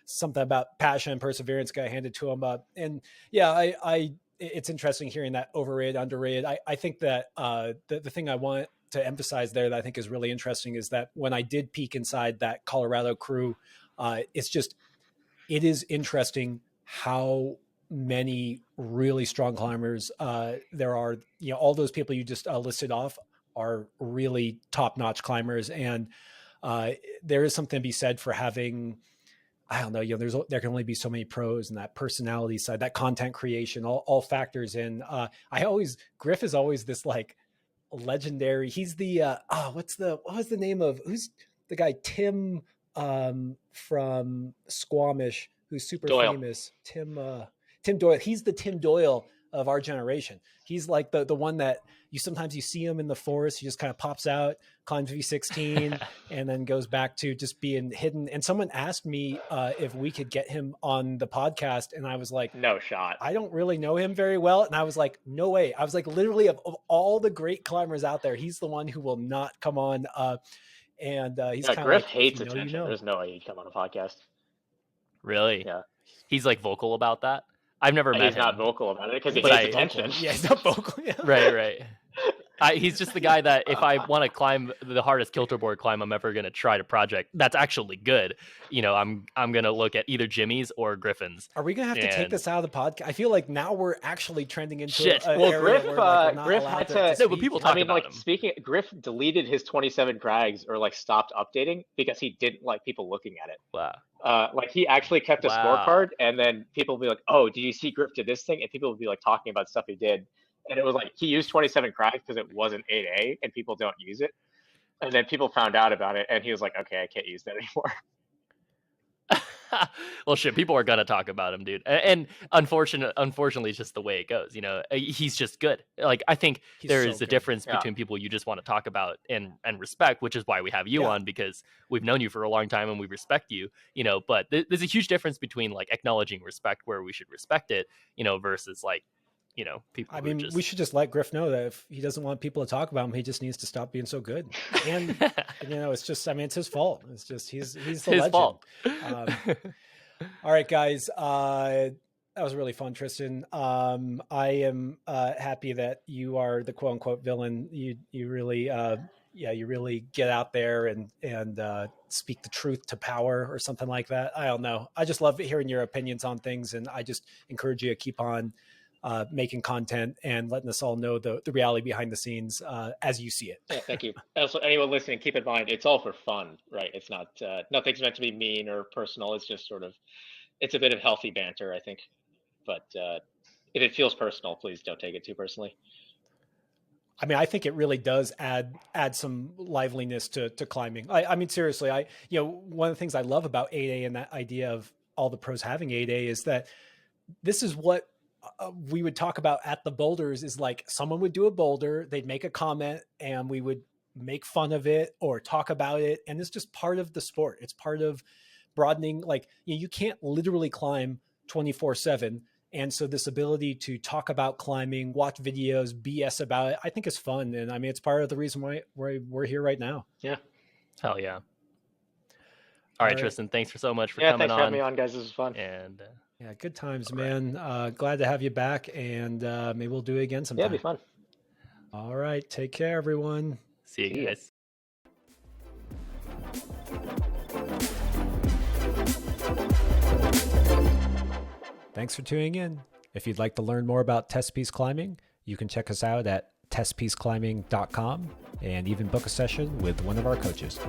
something about passion and perseverance got handed to him. And yeah, it's interesting hearing that overrated, underrated. I think that the thing I want to emphasize there that I think is really interesting is that when I did peek inside that Colorado crew, it is interesting how many really strong climbers there are. All those people you just listed off are really top-notch climbers, and there is something to be said for having, I don't know, there can only be so many pros, and that personality side, that content creation, all factors in. Griff is always this like legendary. He's the what was the name of, who's the guy, Tim from Squamish, who's super famous, Tim Doyle. He's the Tim Doyle of our generation. He's like the one that you sometimes see him in the forest. He just kind of pops out, climbs V16, and then goes back to just being hidden. And someone asked me if we could get him on the podcast, and I was like, no shot. I don't really know him very well. And I was like, no way. I was like, literally of all the great climbers out there, he's the one who will not come on. And he's kind of Griff like, hates attention. There's no way he'd come on a podcast. Really? Yeah. He's like vocal about that. I've never met him. He's not vocal about it because he hates attention. Yeah, he's not vocal. Yeah. Right. He's just the guy that if I want to climb the hardest kilterboard climb I'm ever going to try to project that's actually good, I'm going to look at either Jimmy's or Griffin's. Are we going to have to take this out of the podcast? I feel like now we're actually trending into shit. Griff had to. No, but people talk about him. Griff deleted his 27 crags or like stopped updating because he didn't like people looking at it. Wow. Like he actually kept a scorecard, and then people would be like, "Oh, did you see Griff did this thing?" And people would be like talking about stuff he did. And it was like he used 27 crags because it wasn't 8A and people don't use it. And then people found out about it and he was like, okay, I can't use that anymore. Well, shit, people are gonna talk about him, dude. And unfortunately, it's just the way it goes. He's just good. Like, I think He's there so is a good. difference Yeah. between people you just want to talk about and respect, which is why we have you Yeah. on, because we've known you for a long time and we respect you. But there's a huge difference between like acknowledging respect where we should respect it, versus like, people. I who mean, just... we should just let Griff know that if he doesn't want people to talk about him, he just needs to stop being so good. And it's just, I mean, it's his fault. It's just he's the his legend. fault. All right, guys. That was really fun, Tristan. I am happy that you are the quote unquote villain. You really you really get out there and speak the truth to power or something like that. I don't know. I just love hearing your opinions on things, and I just encourage you to keep on making content and letting us all know the reality behind the scenes as you see it. Yeah, thank you. Also, anyone listening, keep in mind, it's all for fun, right? It's not, nothing's meant to be mean or personal. It's just sort of, it's a bit of healthy banter, I think. But if it feels personal, please don't take it too personally. I mean, I think it really does add some liveliness to climbing. I mean, seriously, one of the things I love about 8A and that idea of all the pros having 8A is that this is what we would talk about at the boulders, is like someone would do a boulder, they'd make a comment, and we would make fun of it or talk about it. And it's just part of the sport. It's part of broadening. Like, you can't literally climb 24/7. And so this ability to talk about climbing, watch videos, BS about it, I think is fun. And I mean, it's part of the reason why we're here right now. Yeah. Hell yeah. All right, Tristan, thanks so much for coming on. Yeah, thanks for having me on, guys. This was fun. And yeah, good times, man. Glad to have you back, and maybe we'll do it again sometime. Yeah, it'll be fun. All right. Take care, everyone. See you guys. Thanks for tuning in. If you'd like to learn more about Testpiece Climbing, you can check us out at testpiececlimbing.com and even book a session with one of our coaches.